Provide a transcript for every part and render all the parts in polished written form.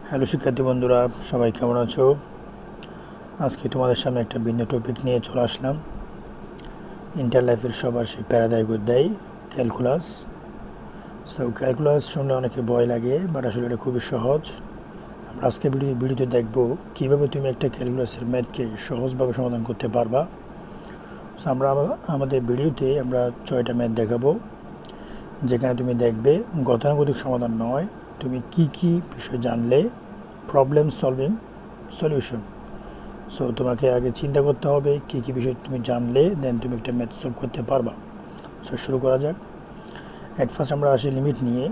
Hello শিক্ষার্থী বন্ধুরা, সবাই কেমন আছো? আজকে তোমাদের সামনে একটা ভিন্ন টপিক নিয়ে চলে আসলাম। ইন্টার লাইফের সবার সেই প্যারাদায়ক অধ্যায় ক্যালকুলাস। ক্যালকুলাস শুনলে অনেকে ভয় লাগে, বাট আসলে এটা খুবই সহজ। আমরা আজকে ভিডিওতে দেখব কীভাবে তুমি একটা ক্যালকুলাসের ম্যাথকে সহজভাবে সমাধান করতে পারবা। আমরা আমাদের ভিডিওতে আমরা 6টা ম্যাথ দেখাবো, যেখানে তুমি দেখবে গতানুগতিক সমাধান নয়, তুমি কি বিষয় জানলে প্রবলেম সলভিং সলিউশন। তোমাকে আগে চিন্তা করতে হবে কী বিষয় তুমি জানলে দেন তুমি একটা ম্যাথ সলভ করতে পারবা। শুরু করা যাক। অ্যাট ফার্স্ট আমরা আসি লিমিট নিয়ে।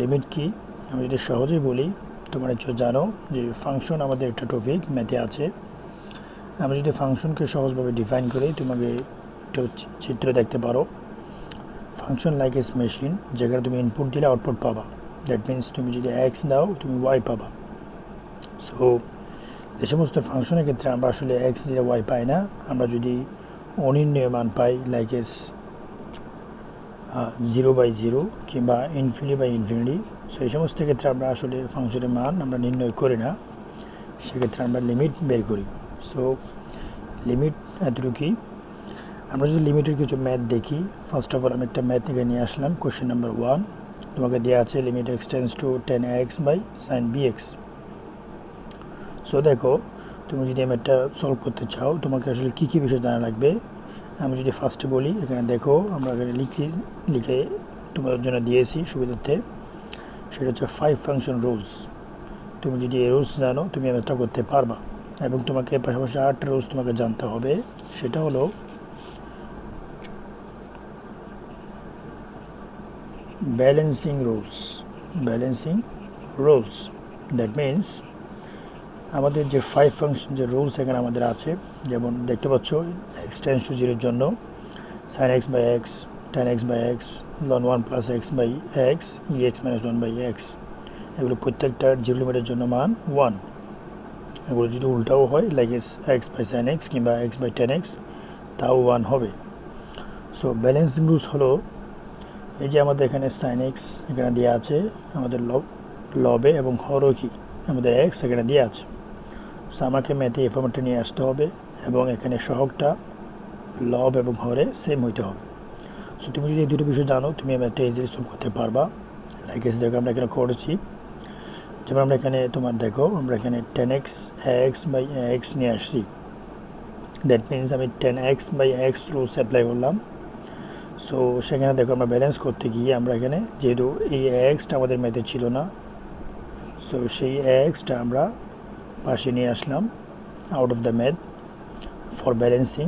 লিমিট কি, আমি যদি সহজেই বলি, তোমরা নিশ্চয় জানো যে ফাংশন আমাদের একটা টপিক ম্যাথে আছে। আমি যদি ফাংশনকে সহজভাবে ডিফাইন করি, তোমাকে একটা চিত্র দেখতে পারো। ফাংশন লাইক এস মেশিন, যেখানে তুমি ইনপুট দিলে আউটপুট পাবা। দ্যাট মিনস তুমি যদি এক্স দাও তুমি ওয়াই পাবা। এই সমস্ত ফাংশনের ক্ষেত্রে আমরা আসলে এক্স দিলে ওয়াই পাই না। আমরা যদি অনির্ণয় মান পাই লাইক এস 0/0 কিংবা ইনফিনিটি, এই সমস্ত ক্ষেত্রে আমরা আসলে ফাংশনের মান আমরা নির্ণয় করি না, সেক্ষেত্রে আমরা লিমিট বের করি। লিমিট এতটুকুই। আমরা যদি লিমিটের কিছু ম্যাথ দেখি, ফার্স্ট অফ অল আমি একটা ম্যাথ থেকে নিয়ে আসলাম। কোশ্চেন নাম্বার 1 তোমাকে দেওয়া আছে limit x tends two 10x/sin bx। দেখো, তুমি যদি ম্যাথটা সলভ করতে চাও তোমাকে আসলে কী বিষয় জানা লাগবে। আমি যদি ফার্স্টে বলি, এখানে দেখো আমরা এখানে লিখে তোমাদের জন্য দিয়েছি সুবিধার্থে। সেটা হচ্ছে 5 ফাংশন রুলস। তুমি যদি এই রুলস জানো তুমি ম্যাথটা করতে পারবা, এবং তোমাকে পাশাপাশি 8টা রুলস তোমাকে জানতে হবে। সেটা হলো ব্যালেন্সিং রুলস। দ্যাট মিনস আমাদের যে 5 ফাংশন যে রুলস এখানে আমাদের আছে, যেমন দেখতে পাচ্ছ এক্স টেন্স টু 0 জন্য sin x/x, tan x/x, ln 1 + x/x, ex - 1/x, এগুলো প্রত্যেকটার 0 লিমিটের জন্য মান 1। এগুলো যদি উল্টাও হয় লাইক x/sin x কিংবা x/tan x, তাও 1 হবে। ব্যালেন্সিং রুলস হলো এই যে আমাদের এখানে sin x এখানে দেওয়া আছে আমাদের লবে, এবং হরও কি আমাদের x এখানে দেওয়া আছে। আমাকে ম্যাথে এই ফর্মেটটা নিয়ে আসতে হবে, এবং এখানে সহগটা লব এবং হরে সেম হইতে হবে। তুমি যদি এই দুটো বিষয় জানো তুমি ম্যাথটা ইজিলি সলভ করতে পারবা। লাইক এস দেখো আমরা এখানে করেছি, যেমন আমরা এখানে তোমার দেখো আমরা এখানে 10x/x নিয়ে আসছি। দ্যাট মিনস আমি 10x/x রুলস অ্যাপ্লাই করলাম। সেখানে দেখো আমরা ব্যালেন্স করতে গিয়ে আমরা এখানে যেহেতু এই এক্সটা আমাদের ম্যাথে ছিল না, সেই এক্সটা আমরা পাশে নিয়ে আসলাম out of the math for balancing.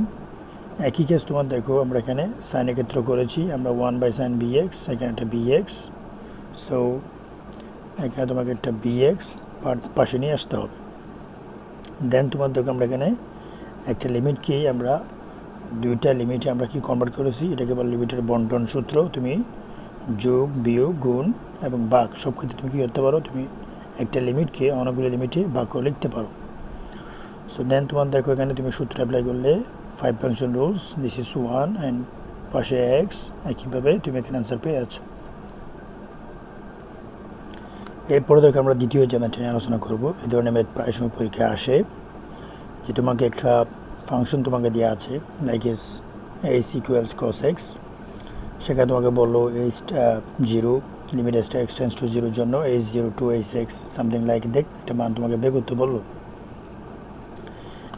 একই কেস তোমার দেখো আমরা এখানে সাইনের ক্ষেত্রে করেছি, আমরা 1/sin bx, এখানে একটা bx। এখানে তোমাকে একটা bx পাশে নিয়ে আসতে হবে। দেন তোমার দেখো আমরা এখানে একটা লিমিটকেই আমরা দুইটা লিমিটে আমরা কি কনভার্ট করেছি, এটাকে বলে লিমিটের বন্টন সূত্র। তুমি যোগ, বিয়োগ, গুণ এবং ভাগ সব ক্ষেত্রে তুমি কী করতে পারো, তুমি একটা লিমিটকে অনেকগুলো লিমিটে ভাগ করে লিখতে পারো। দেন তোমার দেখো এখানে তুমি সূত্র অ্যাপ্লাই করলে 5 function rules, this is 1 and পাশে এক্স, একইভাবে তুমি এখানে অ্যান্সার পেয়ে যাচ্ছ। এরপরে দেখো আমরা দ্বিতীয় যে ম্যাথটা নিয়ে আলোচনা করবো। এই ধরনের ম্যাথ প্রায় সময় পরীক্ষায় আসে, যে তোমাকে একটা ফাংশন তোমাকে দেওয়া আছে like S H equals cos x। সেখানে তোমাকে বললো h0 limit x tends to 0 জন্য h0 to hx something like দেখ একটা মান তোমাকে বের করতে বললো।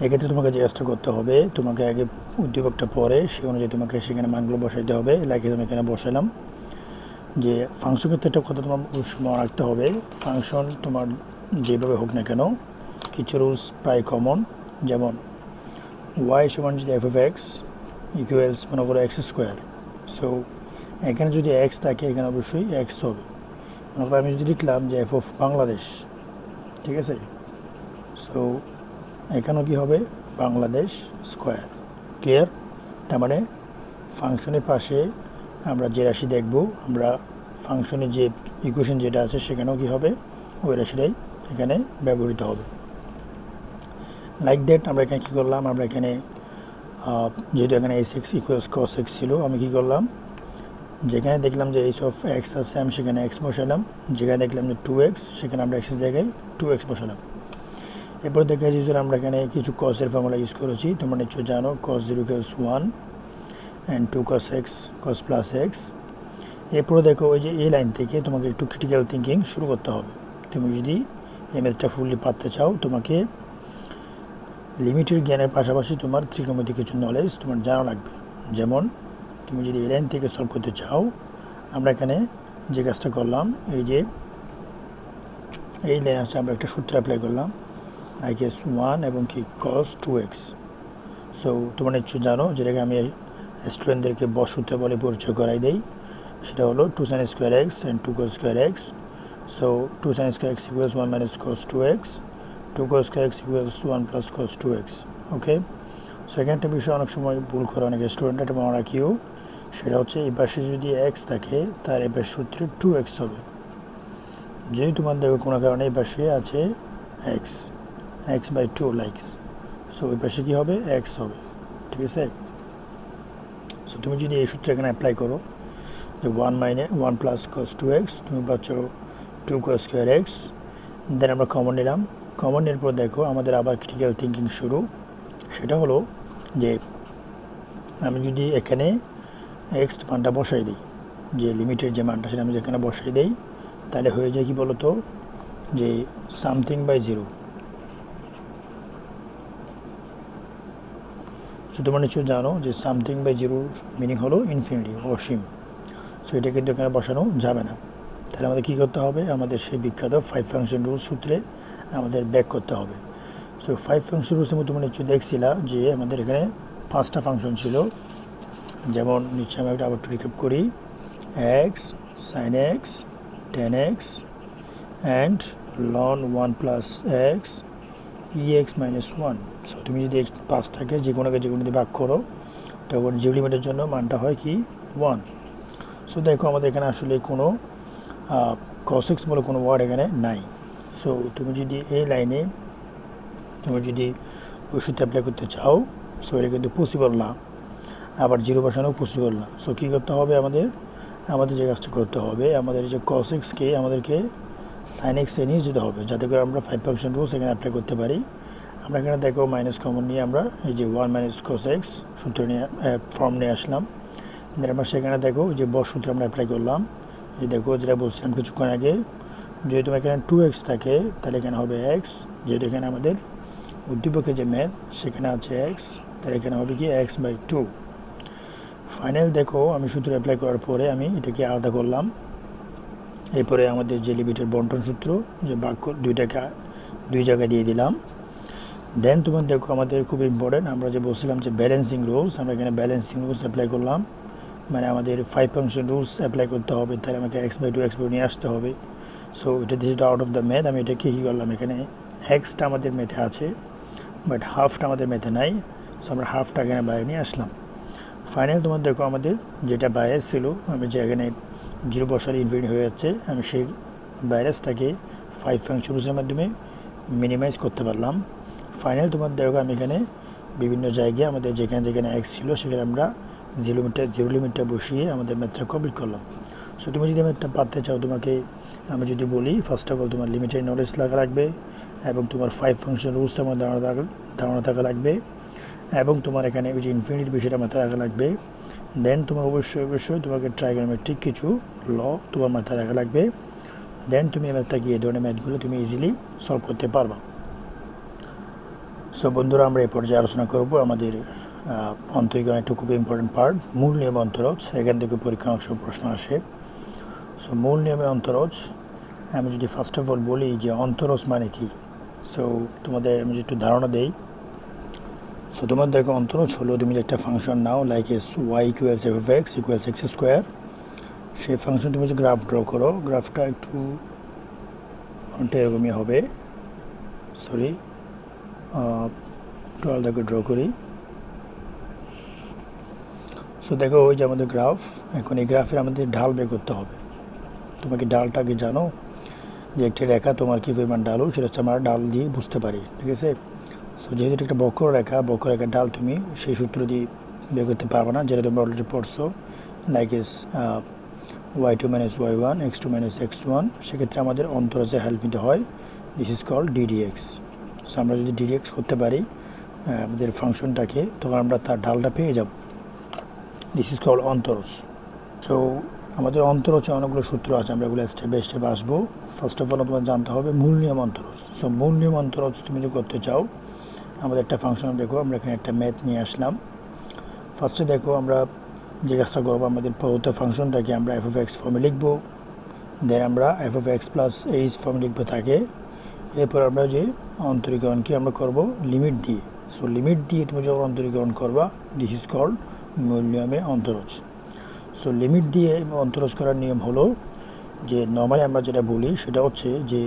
এক্ষেত্রে তোমাকে যে কাজটা করতে হবে, তোমাকে আগে উদ্দীপকটা পরে সে অনুযায়ী তোমাকে সেখানে মানগুলো বসাইতে হবে। লাইক আমি এখানে বসালাম যে ফাংশন ক্ষেত্রে একটা কথা তোমার মনে রাখতে হবে, ফাংশন তোমার যেভাবে হোক না কেন কিছু রুলস প্রায় কমন। যেমন y সমান যদি f(x) ইকুয়ালস মনে করো x²। এখানে যদি x থাকে এখানে অবশ্যই x হবে। মনে করো আমি যদি লিখলাম যে f of বাংলাদেশ, ঠিক আছে, এখানেও কি হবে বাংলাদেশ স্কোয়ার। ক্লিয়ার? তার মানে ফাংশনের পাশে আমরা যে রাশি দেখব, আমরা ফাংশনের যে ইকুয়েশন যেটা আছে সেখানেও কি হবে ওই রাশিটাই এখানে ব্যবহৃত হবে। লাইক দ্যাট আমরা এখানে কী করলাম, আমরা এখানে যেহেতু এখানে S x equals cos x ছিল, আমি কী করলাম যেখানে দেখলাম যে এইচ অফ এক্স আছে আমি সেখানে এক্স বসালাম, যেখানে দেখলাম যে 2x সেখানে আমরা এক্সের জায়গায় 2x বসালাম। এরপর দেখা যাচ্ছে আমরা এখানে কিছু কসের ফর্মুলা ইউজ করেছি, তোমরা নিশ্চয় জানো cos 0 equals 1 and 2 cos x cos plus x। এরপর দেখো ওই যে এই লাইন থেকে তোমাকে একটু ক্রিটিক্যাল থিঙ্কিং শুরু করতে হবে। তুমি যদি এই ম্যাথটা ফুললি পারতে চাও তোমাকে লিমিটের জ্ঞানের পাশাপাশি তোমার ত্রিকোণমিতিক কিছু নলেজ তোমার জানা লাগবে। যেমন তুমি যদি এই লাইন থেকে সলভ করতে চাও, আমরা এখানে যে কাজটা করলাম, এই যে এই লাইন আছে আমরা একটা সূত্র অ্যাপ্লাই করলাম আই গেস 1 এবং কি cos 2x। সো তোমরা নিশ্চয়ই জানো, যেটাকে আমি স্টুডেন্টদেরকে বসূত্র বলে পরিচয় করাই দেই, সেটা হলো 2 sin square x and 2 cos square x। So 2 sin square x equals 1 minus cos 2x, 2 cos square x equals 1 plus cos 2x। Okay, so এখানে একটা বিষয় অনেক সময় ভুল করে অনেক স্টুডেন্ট, এটা মনে রাখিও, সেটা হচ্ছে এই পাশে যদি x থাকে তার এই পাশে সূত্রে 2x হবে। যদি তোমার দেখো কোনো কারণে এই পাশে আছে x by 2 লাইকস, সো ওই পাশে কী হবে, x হবে। ঠিক আছে, সো তুমি যদি এই সূত্র এখানে অ্যাপ্লাই করো যে 1 plus cos 2x, তুমি পাচ্ছ 2 cos square x। দেন আমরা কমন নিলাম, কমন নেওয়ার পর দেখো আমাদের আবার ক্রিটিক্যাল থিঙ্কিং শুরু। সেটা হলো যে আমি যদি এখানে x মানটা বসাই দিই, যে লিমিটের যে মানটা সেটা আমি যেখানে বসাই দিই, তাহলে হয়ে যায় কি বলতো, যে সামথিং বাই জিরো। সো তোমরা নিশ্চয়ই জানো যে সামথিং বাই জিরোর মিনিং হলো ইনফিনিটি, অসীম। সো এটা কিন্তু এখানে বসানো যাবে না। তাহলে আমাদের কী করতে হবে, আমাদের সেই বিখ্যাত 5 ফাংশন রুলস সূত্রে আমাদের ব্যাক করতে হবে। সো 5 ফাংশন রুলসের মধ্যে তোমরা নিশ্চয়ই দেখছিলা যে আমাদের এখানে 5টা ফাংশন ছিল। যেমন নিশ্চয়ই আমি একটা আবার একটু রিক্যাপ করি, x sin x tan x and ln 1 plus x ex minus 1। So তুমি যদি 5টাকে যে কোনোকে যে কোনো দিয়ে ভাগ করো তখন জিরো লিমিটের জন্য মানটা হয় কি 1। সো দেখো আমাদের এখানে আসলে কোনো cos x বলে কোনো ওয়ার্ড এখানে নাই। সো তুমি যদি এই লাইনে তুমি যদি ওষুধ অ্যাপ্লাই করতে চাও, সো এটা কিন্তু পসিবল না, আবার জিরো বসানো পসিবল না। সো কী করতে হবে, আমাদের যে কাজটা করতে হবে, আমাদের যে cos x কে আমাদেরকে sin x এ নিয়ে যেতে হবে, যাতে করে আমরা 5 ফাংশন রুলস এখানে অ্যাপ্লাই করতে পারি। আমরা এখানে দেখো মাইনাস কমন নিয়ে আমরা এই যে 1 minus cos x সূত্র নিয়ে ফর্ম নিয়ে আসলাম। দেন আমরা সেখানে দেখো যে বস সূত্র আমরা অ্যাপ্লাই করলাম। যে দেখো যেটা বলছিলাম কিছুক্ষণ আগে, যেহেতু এখানে 2x থাকে তাহলে এখানে হবে x, যেহেতু এখানে আমাদের উদ্দীপকের যে ম্যাথ সেখানে আছে x, তাহলে এখানে হবে কি x by 2। ফাইনাল দেখো আমি সূত্র অ্যাপ্লাই করার পরে আমি এটাকে আলাদা করলাম। এরপরে আমাদের যে লিমিটের বন্টন সূত্র, যে ভাগ দুইটাকে দুই জায়গায় দিয়ে দিলাম। দেন তোমার দেখো আমাদের খুব ইম্পর্টেন্ট, আমরা যে বলছিলাম যে ব্যালেন্সিং রুলস, আমরা এখানে ব্যালেন্সিং রুলস অ্যাপ্লাই করলাম। মানে আমাদের 5 ফাংশন রুলস অ্যাপ্লাই করতে হবে, তাহলে আমাকে x by 2 x by নিয়ে আসতে হবে। সো এটা this is out of the math. আমি এটাকে কী করলাম, এখানে এক্সটা আমাদের ম্যাথে আছে বাট হাফটা আমাদের ম্যাথে নাই, সো আমরা হাফটা এখানে বাইরে নিয়ে আসলাম। ফাইনাল তোমার দেখো আমাদের যেটা বাইরে ছিল, আমি যে এখানে জিরো বসালে ইনফিনিটি হয়ে যাচ্ছে, আমি সেই ভাইরাসটাকে 5 ফাংশন রুলসের মাধ্যমে মিনিমাইজ করতে পারলাম। ফাইনাল তোমার দেখো আমি এখানে বিভিন্ন জায়গায় আমাদের যেখানে যেখানে এক্স ছিল সেখানে আমরা জিরো লিমিটটা বসিয়ে আমাদের ম্যাথটা কমপ্লিট করলাম। সো তুমি যদি ম্যাথটা পারতে চাও, তোমাকে আমি যদি বলি ফার্স্ট অফ অল তোমার লিমিটেড নলেজ লাগা লাগবে, এবং তোমার 5 ফাংশন রুলসটা আমার ধারণা থাকা লাগবে, এবং তোমার এখানে ওই যে ইনফিনিটির বিষয়টা মাথায় রাখা লাগবে। দেন তোমার অবশ্যই তোমাকে ট্রাইগোনোমেট্রিক কিছু ল তোমার মাথায় রাখা লাগবে। দেন তুমি এই ম্যাথটা গিয়ে এই ধরনের ম্যাথগুলো তুমি ইজিলি সলভ করতে পারবা। সো বন্ধুরা, আমরা এই পর্যায়ে আলোচনা করব আমাদের অন্তরীকরণ একটা খুব ইম্পর্টেন্ট পার্ট, মূল নিয়মে অন্তরজ। এখান থেকে পরীক্ষা অংশ প্রশ্ন আসে। সো মূল নিয়মে অন্তরজ, আমি যদি ফার্স্ট অফ অল বলি যে অন্তরজ মানে কি, সো তোমাদের আমি যদি একটু ধারণা দেই। সো তোমার দেখো অন্তরজ হলো, তুমি একটা ফাংশন নাও like as y equals f of x equals x square. সেই ফাংশন তুমি যে গ্রাফ ড্র করো, গ্রাফটা একটু এরকমই হবে। সরি, একটু আলাদা করে ড্র করি। সো দেখো ওই যে আমাদের গ্রাফ, এখন এই গ্রাফের আমাদের ঢাল বের করতে হবে। তোমাকে ডালটা আগে জানো যে একটি রেখা তোমার কী পরিমাণ ঢালু, সেটা হচ্ছে আমরা ডাল দিয়ে বুঝতে পারি। ঠিক আছে, সো যেহেতু এটা একটা বক্ররেখার ডাল তুমি সেই সূত্র দিয়ে বের করতে পারবে না, যেটা তোমরা অলরেডি পড়ছো লাইক ইস y2 minus y1 x2 minus x1, সেক্ষেত্রে আমাদের অন্তরজে হেল্প নিতে হয়। This is called ddx। So আমরা যদি ddx করতে পারি আমাদের ফাংশনটাকে, তখন আমরা তার ঢালটা পেয়ে যাব। দিস ইজ কল্ড অন্তরজ। সো আমাদের অন্তরজে অনেকগুলো সূত্র আছে, আমরা এগুলো স্টেপ বাই স্টেপ আসবো। ফার্স্ট অফ অল তোমার জানতে হবে মূল নিয়ম অন্তরজ। সো মূল নিয়ম অন্তরজ তুমি যদি করতে চাও, আমাদের একটা ফাংশন দেখো, আমরা এখানে একটা ম্যাথ নিয়ে আসলাম। ফার্স্টে দেখো আমরা যে কাজটা করবো, আমাদের প্রদত্ত ফাংশনটাকে আমরা এফ অফ এক্স ফর্মে লিখবো, দেন আমরা f of x plus H ফর্মে লিখবো থাকে। এরপর আমরা যে অন্তরীকরণকে আমরা করব লিমিট দিয়ে। সো লিমিট দিয়ে তুমি যখন অন্তরীকরণ করবা, দিস ইজ কল্ড মূল নিয়মে অন্তরজ। সো লিমিট দিয়ে অন্তরজ করার নিয়ম হলো যে নর্মালি আমরা যেটা বলি সেটা হচ্ছে যে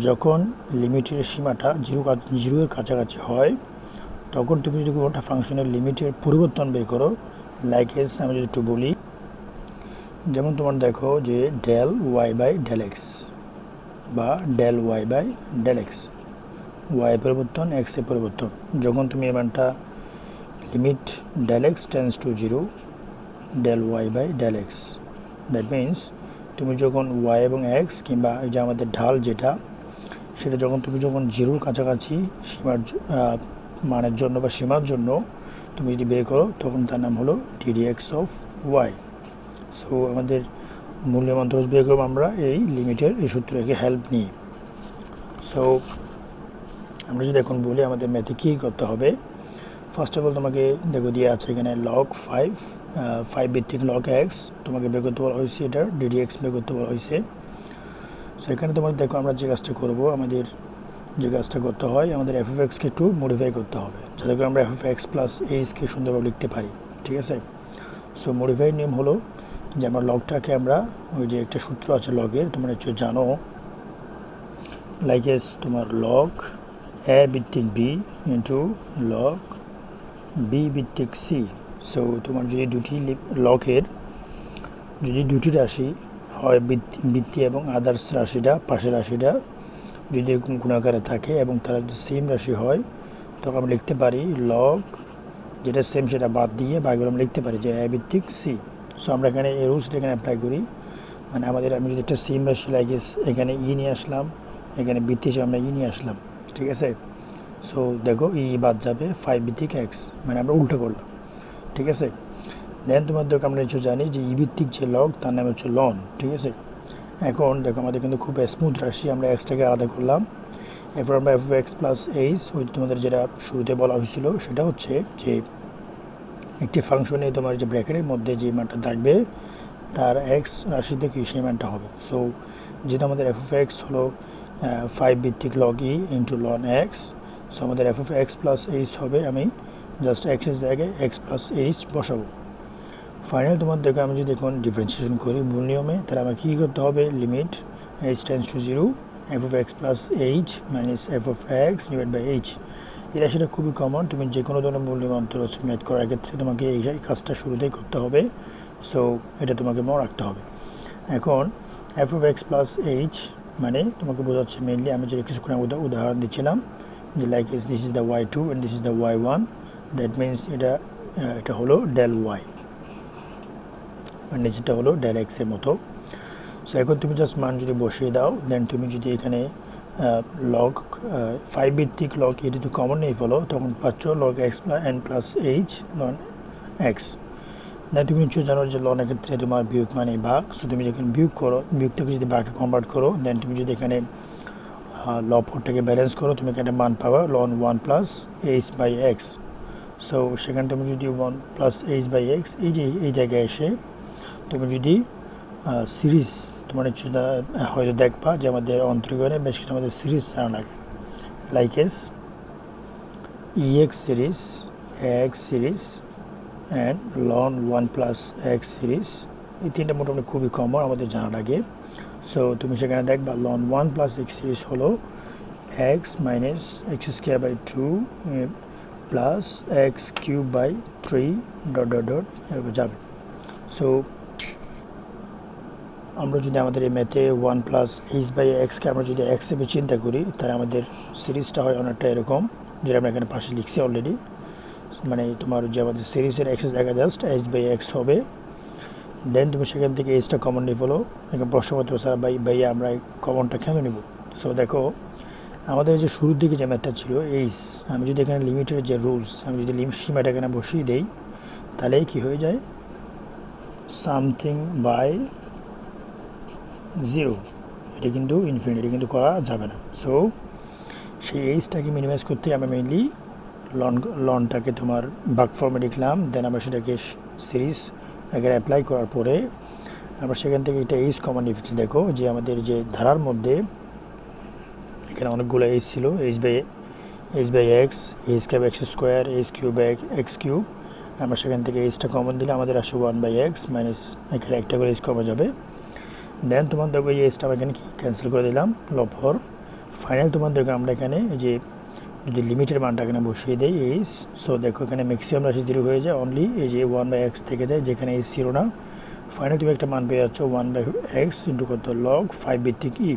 যখন লিমিটের সীমাটা জিরোর কাছাকাছি হয়, তখন তুমি যদি কোনো একটা ফাংশনের লিমিটের পরিবর্তন বের করো, লাইক এস আমি যদি একটু বলি, যেমন তোমার দেখো যে del Y by del X বা del Y by del X, Y পরিবর্তন এক্সের পরিবর্তন, যখন তুমি এই মানটা limit del X tends to zero del Y by del X, that means তুমি যখন ওয়াই এবং এক্স কিংবা এই যে আমাদের ঢাল যেটা, সেটা তুমি যখন জিরোর কাছাকাছি সীমার মানের জন্য বা সীমার জন্য তুমি যদি বের করো, তখন তার নাম হলো ddx অফ ওয়াই। সো আমাদের মূল্যমান অন্তরজ বের করবো আমরা এই লিমিটের এই সূত্রকে হেল্প নিয়ে। সো আমরা যদি এখন বলি আমাদের ম্যাথে কী করতে হবে, ফার্স্ট অফ অল তোমাকে দেখো দিয়ে আছে এখানে লগ 5 ভিত্তিক লগ এক্স তোমাকে বের করতে বলা হয়েছে, এটার ddx বের করতে বলা হয়েছে। সো এখানে তোমার দেখো আমরা যে কাজটা করবো, আমাদের যে কাজটা করতে হয়, আমাদের এফ অফ এক্সকে একটু মডিফাই করতে হবে, যাতে করে আমরা এফ অফ এক্স প্লাস এইচকে সুন্দরভাবে লিখতে পারি, ঠিক আছে। সো মডিফাই নিয়ম হলো যে আমরা লগটাকে আমরা ওই যে একটা সূত্র আছে লগের, তোমরা নিশ্চয়ই জানো, লাইক এস তোমার লগ এ ভিত্তিক বি ইন্টু লগ বি ভিত্তিক সি। সো তোমার যদি লগের যদি দুটি রাশি হয়, ভিত্তি এবং আদার্স রাশিটা পাশের রাশিটা যদি গুণাকারে থাকে এবং তারা যদি সেম রাশি হয়, তখন আমরা লিখতে পারি লগ যেটা সেম সেটা বাদ দিয়ে বাকিগুলো আমরা লিখতে পারি যে এ ভিত্তিক সি। সো আমরা এখানে এই রুলসটা এখানে অ্যাপ্লাই করি, মানে আমি যদি একটা সেম রাশি লাগে এখানে ই নিয়ে আসলাম, এখানে ভিত্তি হিসেবে আমরা ই নিয়ে আসলাম, ঠিক আছে। সো দেখো ই বাদ যাবে 5 ভিত্তিক এক্স, মানে আমরা উল্টো করলাম, ঠিক আছে। দেন তোমার দেখো আমরা কিছু জানি যে ই ভিত্তিক যে লগ তার নাম হচ্ছে লন, ঠিক আছে। এখন দেখো আমাদের কিন্তু খুব স্মুথ রাশি, আমরা এক্সটাকে আলাদা করলাম। এরপর আমরা এফ এক্স প্লাস এইচ, ওই তোমাদের যেটা শুরুতে বলা হয়েছিল সেটা হচ্ছে যে একটি ফাংশনে তোমার যে ব্র্যাকেটের মধ্যে যে মানটা থাকবে তার এক্স রাশিতে কি সেই মানটা হবে। সো যেটা আমাদের এফ অফ এক্স হলো 5 ভিত্তিক লগ ই ইন্টু লন এক্স, সো আমাদের F of x plus H হবে, আমি জাস্ট এক্সের জায়গায় এক্স প্লাস এইচ বসাবো। ফাইনাল তোমার দেখো আমি যদি এখন ডিফারেন্সিয়েশন করি মূল নিয়মে, তাহলে আমার কী করতে হবে, limit h tends to zero f of x plus h minus f of x divide by h. এই রাশিটা খুবই কমন, তুমি যে কোনো ধরনের মূল নিয়ম অন্তরজ ম্যাথ করার ক্ষেত্রে তোমাকে এই কাজটা শুরুতেই করতে হবে। সো এটা তোমাকে মনে রাখতে হবে। এখন F of x plus H মানে তোমাকে বোঝাচ্ছে মেনলি, আমি যে কিছুক্ষণ উদাহরণ দিচ্ছিলাম যে like this is the y two and this is the y one, that means এটা হলো ডেল ওয়াই, আর নিচেটা হলো ডেল এক্সের মতো। সো এখন তুমি জাস্ট মান যদি বসিয়ে দাও, দেন তুমি যদি এখানে লগ 5 ভিত্তিক লগ এ যদি কমন নিয়ে ফেলো, তখন পাচ্ছ log x n plus h ln x. না তুমি নিশ্চয়ই জানো যে লনের ক্ষেত্রে তোমার বিয়োগ মানে ভাগ। সো তুমি যখন বিয়োগ করো, বিয়োগটাকে যদি ভাগে কনভার্ট করো, দেন তুমি যদি এখানে লবটাকে ব্যালেন্স করো, তুমি এখানে মান পাবা ln 1 plus h by x. So সেখানে তুমি যদি 1 প্লাস এইচ বাই এক্স এই জায়গায় এসে তুমি যদি সিরিজ তোমার হয়তো দেখবা যে আমাদের অন্তরীকরণে বেশ কিছু আমাদের সিরিজ জানা লাগে, like as e x series, x series and ln 1 plus x series. এই তিনটা মোটামুটি খুবই কমন আমাদের জানা লাগে। সো তুমি সেখানে দেখবা লন 1 প্লাস এক্স সিরিজ হলো x minus x square by 2 plus x cube by 3 dot dot dot এরকম যাবে। সো আমরা যদি আমাদের এই ম্যাথে 1 প্লাস এইচ বাই এক্সকে আমরা যদি এক্স হিসেবে চিন্তা করি, তাহলে আমাদের সিরিজটা হয় অনেকটা এরকম, যেটা আমরা এখানে পাশে লিখছি অলরেডি। মানে তোমার যে আমাদের সিরিজের এক্সের জায়গায় জাস্ট এইচ বাই এক্স হবে, দেন তুমি সেখান থেকে এইচটা কমন নিয়ে ফেলো। এখন প্রশ্ন করতে স্যার ভাইয়া আমরা এই কমনটা কেন নেব? সো দেখো আমাদের যে শুরুর দিকে যে ম্যাথটা ছিল এইচ, আমি যদি এখানে লিমিটের যে রুলস আমি যদি সীমাটা এখানে বসিয়ে দেই তাহলে কি হয়ে যায়, সামথিং বাই 0, এটা কিন্তু ইনফিনিটি, এটা কিন্তু করা যাবে না। সো সেই এইচটাকে মিনিমাইজ করতে আমরা মেইনলি লনটাকে তোমার বাক ফর্মে লিখলাম, দেন আমরা সেটাকে সিরিজ এখানে অ্যাপ্লাই করার পরে আমরা সেখান থেকে এটা এইচ কমন নিয়েছি। দেখো যে আমাদের যে ধারার মধ্যে এখানে অনেকগুলো এইচ ছিল, h by x, h cube x square, h cube by x cube, আমরা সেখান থেকে এইচটা কমন দিলে আমাদের আসে 1/x মাইনাস, এখানে একটা করে এইচ কমে যাবে। দেন তোমার দেখো এই এইচটা আমরা এখানে ক্যান্সেল করে দিলাম লবহর। ফাইনাল তোমার দেখো আমরা এখানে যে যদি লিমিটের মানটা এখানে বসিয়ে দেই এইচ, সো দেখো এখানে ম্যাক্সিমাম রাশি 0 হয়ে যায়, অনলি এই যে 1/x থেকে যায় যেখানে এইচ 0 না। ফাইনাল তুমি একটা মান পেয়ে যাচ্ছ 1/x ইন্টু কত লগ 5 ভিত্তিক ই।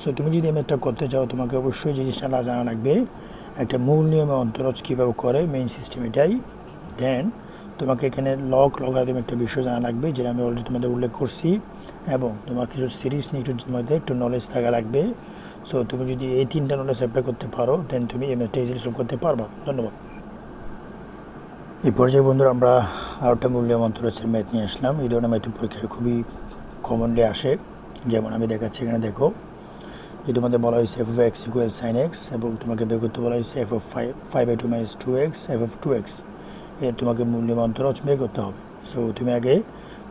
সো তুমি যদি একটা করতে চাও তোমাকে অবশ্যই জিনিসটা না জানা লাগবে একটা মূল নিয়মে অন্তরজ কীভাবে করে মেইন সিস্টেম এটাই। দেন তোমাকে এখানে লগারিদম একটা বিষয় জানা লাগবে, যেটা আমি অলরেডি তোমাদের উল্লেখ করছি, এবং তোমার কিছু সিরিজ নিয়ে তোমাদের একটু নলেজ থাকা লাগবে। সো তুমি যদি এই 3টা নলেজ অ্যাপ্লাই করতে পারো দেন তুমি এই ম্যাথটা ইজিলি সলভ করতে পারবা। ধন্যবাদ। এই পর্যায়ে বন্ধুরা আমরা আর একটা মূল্য অন্তরজের ম্যাথ নিয়ে আসলাম। এই ধরনের ম্যাথ পরীক্ষায় খুবই কমনলি আসে। যেমন আমি দেখাচ্ছি এখানে দেখো যে তোমাদের বলা হয়েছে f of x equal sine x, এবং তোমাকে বের করতে বলা হয়েছে f of 5/2 minus 2x f of 2x, এর তোমাকে মূল্যমান অন্তরজ বের করতে হবে। সো তুমি আগে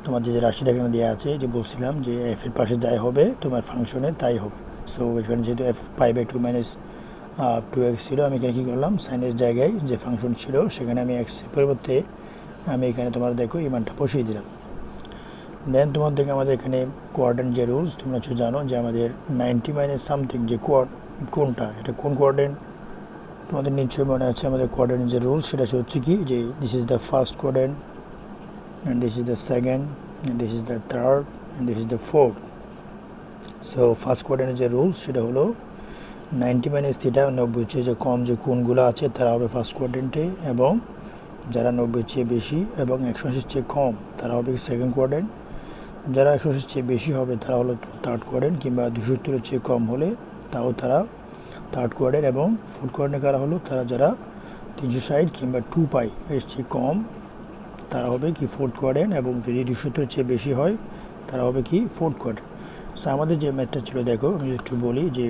তোমার যে রাশিটা এখানে দেওয়া আছে, যে বলছিলাম যে এফ এর পাশে যাই হবে তোমার ফাংশনে তাই হবে। সো এখানে যেহেতু এফ 5/2 মাইনাস 2x ছিল, আমি এখানে কী করলাম সাইনের জায়গায় যে ফাংশন ছিল সেখানে আমি এক্স পরিবর্তে আমি এখানে তোমার দেখো এই মানটা বসিয়ে দিলাম। দেন তোমার দেখে আমাদের এখানে কোয়ার্ডেন্ট যে রুলস তোমরা হচ্ছে জানো যে আমাদের 90 মাইনাস সামথিং যে কোনটা এটা কোন কোয়ার্ডেন্ট তোমাদের নিশ্চয়ই মনে আছে। আমাদের কোয়ার্ডেন্ট যে রুলস সেটা হচ্ছে কি যে this is the first quadrant, and this is the second, and this is the third, and this is the fourth. So first কোয়ার্ডেন্টের যে রুলস সেটা হলো 90 মাইনাস থিটা, 90 চেয়ে যে কম যে কোণগুলো আছে তারা হবে ফার্স্ট কোয়ার্ডেন্টে, এবং যারা 90 চেয়ে বেশি এবং 180 চেয়ে কম তারা হবে সেকেন্ড কোয়ার্ডেন্ট, যারা 180 চেয়ে বেশি হবে তারা হলো থার্ড কোয়ার্ডেন্ট, কিংবা 270 চেয়ে কম হলে তাও তারা থার্ড কোয়ার্ডেন্ট, এবং ফোর্থ কোয়ার্ডেন্ট কারা হলো তারা যারা 360 কিংবা 2π এর চেয়ে কম তারা হবে কি ফোর্থ কোয়ার্ডেন্ট, এবং যদি 270 চেয়ে বেশি হয় তারা হবে কি ফোর্থ কোয়ার্ডেন্ট। সো আমাদের যে ম্যাথটা ছিল দেখো আমি একটু বলি যে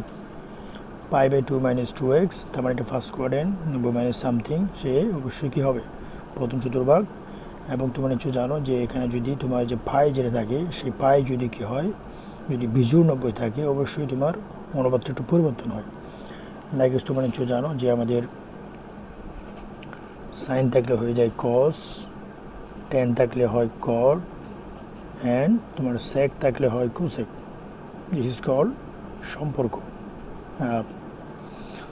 π/2 মাইনাস 2x তার মানে এটা ফার্স্ট কোয়ার্ডেন্ট, 90 মাইনাস সামথিং সে অবশ্যই কী হবে প্রথম চতুর্ভাগ। এবং তোমরা নিশ্চয় জানো যে এখানে যদি তোমার যে পাই যেটা থাকে সেই পাই যদি কী হয়, যদি বিজোড় 90 থাকে অবশ্যই তোমার অনুপাতটা একটু পরিবর্তন হয়। লাইক তোমরা নিশ্চয় জানো যে আমাদের সাইন থাকলে হয়ে যায় কস, টেন থাকলে হয় কট, অ্যান্ড তোমার সেক থাকলে হয় কোসেক। দিস ইজ কল্ড সম্পর্ক।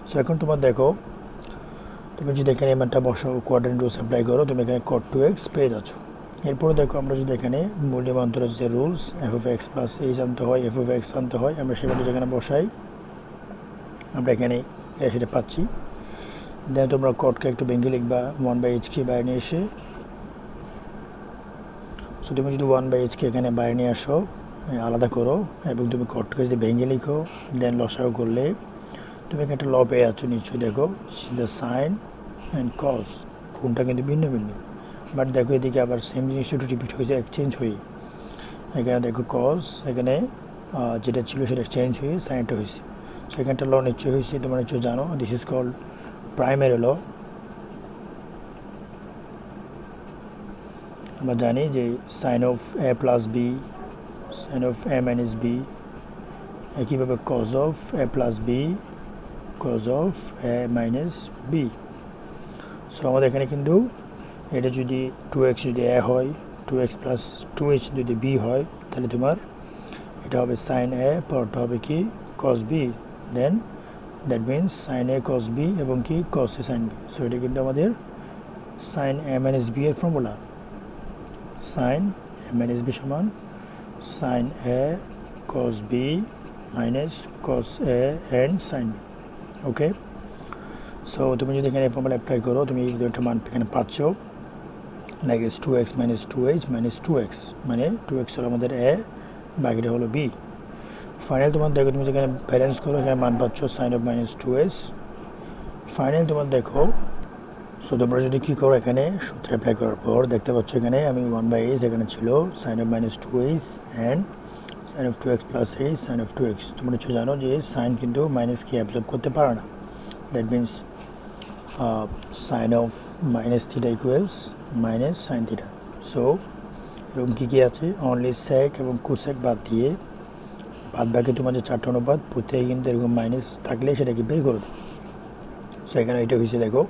সো এখন তোমার দেখো তুমি যদি এখানে এমানটা বসাও কোয়ার্ডেন্ট রুলস অ্যাপ্লাই করো তুমি এখানে cot 2x পেয়ে যাচ্ছ। এরপরে দেখো আমরা যদি এখানে মূল্যমান্তরের যে rules F of x plus H আনতে হয়, এফ অফ এক্স আনতে হয়, আমরা সেখানে যেখানে বসাই আমরা এখানে সেটা পাচ্ছি। দেন তোমরা কটকে একটু ভেঙে লিখবা 1/h বাইরে নিয়ে এসে। সো তুমি যদি 1/h এখানে বাইরে নিয়ে আসো আলাদা করো, এবং তুমি কটকে যদি ভেঙে লিখো দেন লসাগু করলে তুমি এখানে একটা ল পেয়ে যাচ্ছ নিশ্চয়ই। দেখো দ্য সাইন অ্যান্ড কস কোনটা কিন্তু ভিন্ন ভিন্ন, বাট দেখো এদিকে আবার সেম জিনিসটা একটু রিপিট হয়েছে এক্সচেঞ্জ হয়ে। এখানে দেখো কস এখানে যেটা ছিল সেটা চেঞ্জ হয়ে সাইনটা হয়েছে। সেখানটা ল নিশ্চয় হয়েছে তোমরা নিশ্চয় জানো, this is called primary law. আমরা জানি যে sine of A plus B, sine of A minus B, একইভাবে cos of A plus B, cos of A minus B. So আমাদের এখানে কিন্তু এটা যদি 2x যদি এ হয়, 2x প্লাস 2h যদি বি হয় তাহলে তোমার এটা হবে সাইন এ, পরটা হবে কি cos b, then that means sine a cos b এবং কি cos a sine b. So এটা কিন্তু আমাদের সাইন এ মাইনাস বি এর formula. Sine a minus b সমান sine a cos b minus cos a and sine b. Okay, so তুমি যদি এখানে ফর্মুলা অ্যাপ্লাই করো তুমি এই দুটো মান এখানে পাচ্ছ। Like S 2x minus 2h minus 2x, মানে 2x হলো আমাদের এ, বাকিটা হলো বি। ফাইনাল তোমার দেখো, তুমি যেখানে ব্যালেন্স করো এখানে মান পাচ্ছ sign of minus 2s। Final তোমার দেখো, সো তোমরা যদি কী করো, এখানে সূত্র অ্যাপ্লাই করার পর দেখতে পাচ্ছ এখানে আমি 1/h এখানে ছিল sine of minus 2h and sine of 2x plus h sine of 2x। তোমরা নিশ্চয় জানো যে সাইন কিন্তু মাইনাসকে অ্যাবজর্ব করতে পারে না, that means sign of minus theta equals minus sine theta. So এরকম কী কী আছে, অনলি সেক এবং কোসেক বাদ দিয়ে বাদ বাকি তোমার যে 4টা অনুপাত প্রত্যেকে কিন্তু এরকম মাইনাস থাকলে সেটাকে বের করে দেয়। সো এখানে এটা হয়েছে দেখো।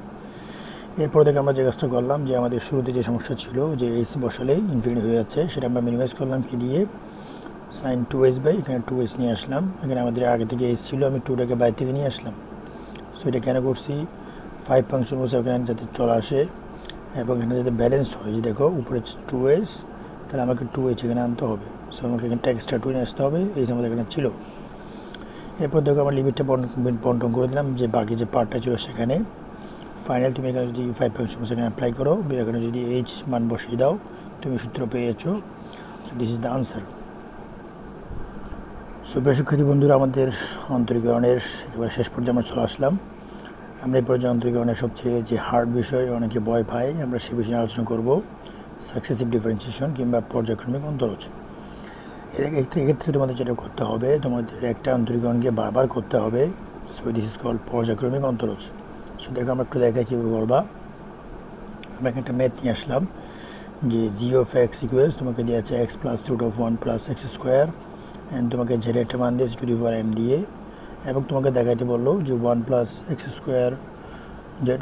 এরপর থেকে আমরা যে কাজটা করলাম, যে আমাদের শুরুতে যে সমস্যা ছিল যে এইচ বসালেই ইনফিনিটি হয়ে যাচ্ছে, সেটা আমরা মিনিমাইজ করলাম কি দিয়ে, সাইন 2h বাই এখানে 2h নিয়ে আসলাম। এখানে আমাদের আগে থেকে এইচ ছিল, আমি 2টাকে বাইরে থেকে নিয়ে আসলাম। সো এটা কেন করছি, 5 ফাংশন বসে এখানে যাতে চলে আসে এবং এখানে যাতে ব্যালেন্স হয়। যে দেখো উপরে 2h, তাহলে আমাকে 2h এখানে আনতে হবে। সো আমাকে এখানে এক্সট্রা 2 নিয়ে আসতে হবে, এইচ আমাদের এখানে ছিল। এরপর দেখো আমার লিমিটটা বন্টন করে দিলাম, যে বাকি যে পার্টটা ছিল সেখানে। ফাইনাল তুমি এখানে যদি 5 ফাংশন এখানে অ্যাপ্লাই করো, এখানে যদি এইচ মান বসিয়ে দাও, তুমি সূত্র পেয়েছো। So this is the answer. So শিক্ষার্থী বন্ধুরা, আমাদের অন্তরীকরণের একেবারে শেষ পর্যায়ে আমরা চলে আসলাম। আমরা এই পর্যায়ে অন্তরীকরণের সবচেয়ে যে হার্ড বিষয়, অনেকে ভয় পায়, আমরা সে বিষয়ে আলোচনা করব, সাকসেসিভ ডিফারেন্সিয়েশন কিংবা পর্যায়ক্রমিক অন্তরজ। এক্ষেত্রে তোমাদের যেটা করতে হবে, তোমাদের একটা অন্তরীকরণকে বারবার করতে হবে। সো দিস ইজ কল্ড পর্যায়ক্রমিক অন্তরজ। সো দেখো আমরা একটু দেখাই কীভাবে করবা। আমরা এখানে একটা ম্যাথ নিয়ে আসলাম, যে জি অফ এক্স ইকুয়ালস তোমাকে দিয়েছে x plus root of 1 plus x square, and তোমাকে জেড একটা মান দিয়েছে টু দি পাওয়ার এম দিয়ে, এবং তোমাকে দেখাইতে বললো যে 1 plus x square z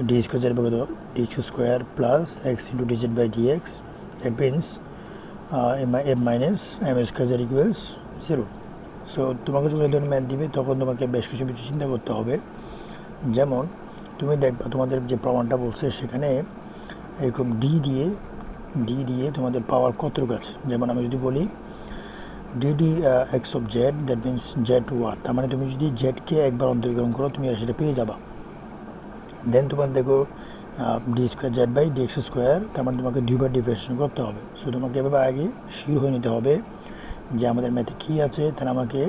d square z বলে দেবো, d square plus x into D Z by D x, that means m minus M square Z equals 0। So তোমাকে যখন এই ধরনের ম্যাথ দিবে, তখন তোমাকে বেশ কিছু কিছু চিন্তা করতে হবে। যেমন তুমি দেখবা তোমাদের যে প্রমাণটা বলছে সেখানে এরকম ডি দিয়ে তোমাদের পাওয়ার কতটুকু আছে। যেমন আমি যদি বলি DD x of Z, that means Z one, তার মানে তুমি যদি জেডকে একবার অন্তরীকরণ করো তুমি সেটা পেয়ে যাবা। দেন তোমার দেখো d square Z by D x square, তার মানে তোমাকে দুইবার ডিফারেন্সিয়েশন করতে হবে। সো তোমাকে এভাবে আগে শিওর হয়ে নিতে হবে যে আমাদের ম্যাথে কী আছে, তাহলে আমাকে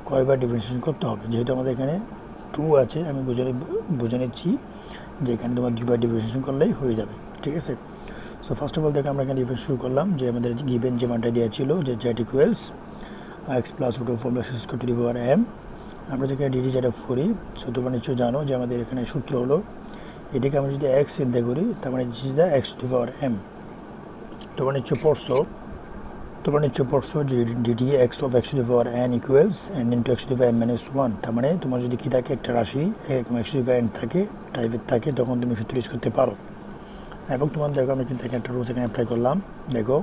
কয়বার ডিফারেন্সিয়েশন করতে হবে। যেহেতু আমাদের এখানে 2 আছে, আমি বুঝে নিচ্ছি যে এখানে তোমার দুইবার ডিফারেন্সিয়েশন করলেই হয়ে যাবে, ঠিক আছে। সো ফার্স্ট অফ অল দেখো আমরা এখানে ডিফারেন্স শুরু করলাম, যে আমাদের গিভেন যে মানটা দেওয়া ছিল যে z equals x plus root of 4 x square to the power m. আমরা যেখানে ডিডি জেড অফ করি, সো তোমরা নিশ্চয়ই জানো যে আমাদের এখানে সূত্র হলো, এটাকে আমরা যদি এক্স চিন্তা করি, তার মানে this is the x to the power m. তোমরা নিশ্চয় পড়ছো যে d d x of x to the power N equals n into x to the power n minus 1। তার মানে তোমার যদি কি থাকে, একটা রাশি এরকম x to the power N থাকে, টাইপের থাকে, তখন তুমি সূত্র ইউজ করতে পারো। এবং তোমার দেখো আমি কিন্তু একটা রুলস এখানে অ্যাপ্লাই করলাম। দেখো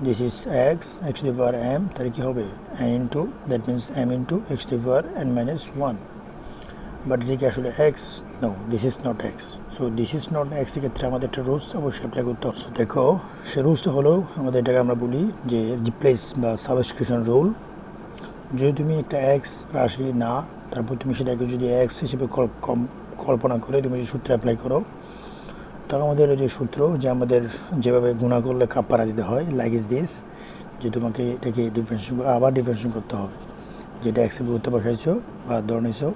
this is x to the power m, তাহলে কী হবে n into, that means m into x to the power n minus 1। But এটা কি আসলে x? No, this is not x. So this is not x এর ক্ষেত্রে আমাদের একটা রুলস অবশ্যই অ্যাপ্লাই করতে হবে। দেখো সে রুলসটা হলো, আমাদের এটাকে আমরা বলি যে রিপ্লেস বা সাবস্টিটিউশন রুল। যদি তুমি একটা এক্স রাশি না, তারপর তুমি সেটাকে যদি এক্স হিসেবে কল্পনা করে তুমি যদি সূত্র অ্যাপ্লাই করো, তখন আমাদের যে সূত্র, যে আমাদের যেভাবে গুণা করলে কাপ্পারা দিতে হয়, লাইক ইজ দিস, যে তোমাকে এটাকে আবার ডিফারেন্সিয়েশন করতে হবে, যেটা এক্সের বিরুদ্ধে বসাইছো বা ধরে নিছো।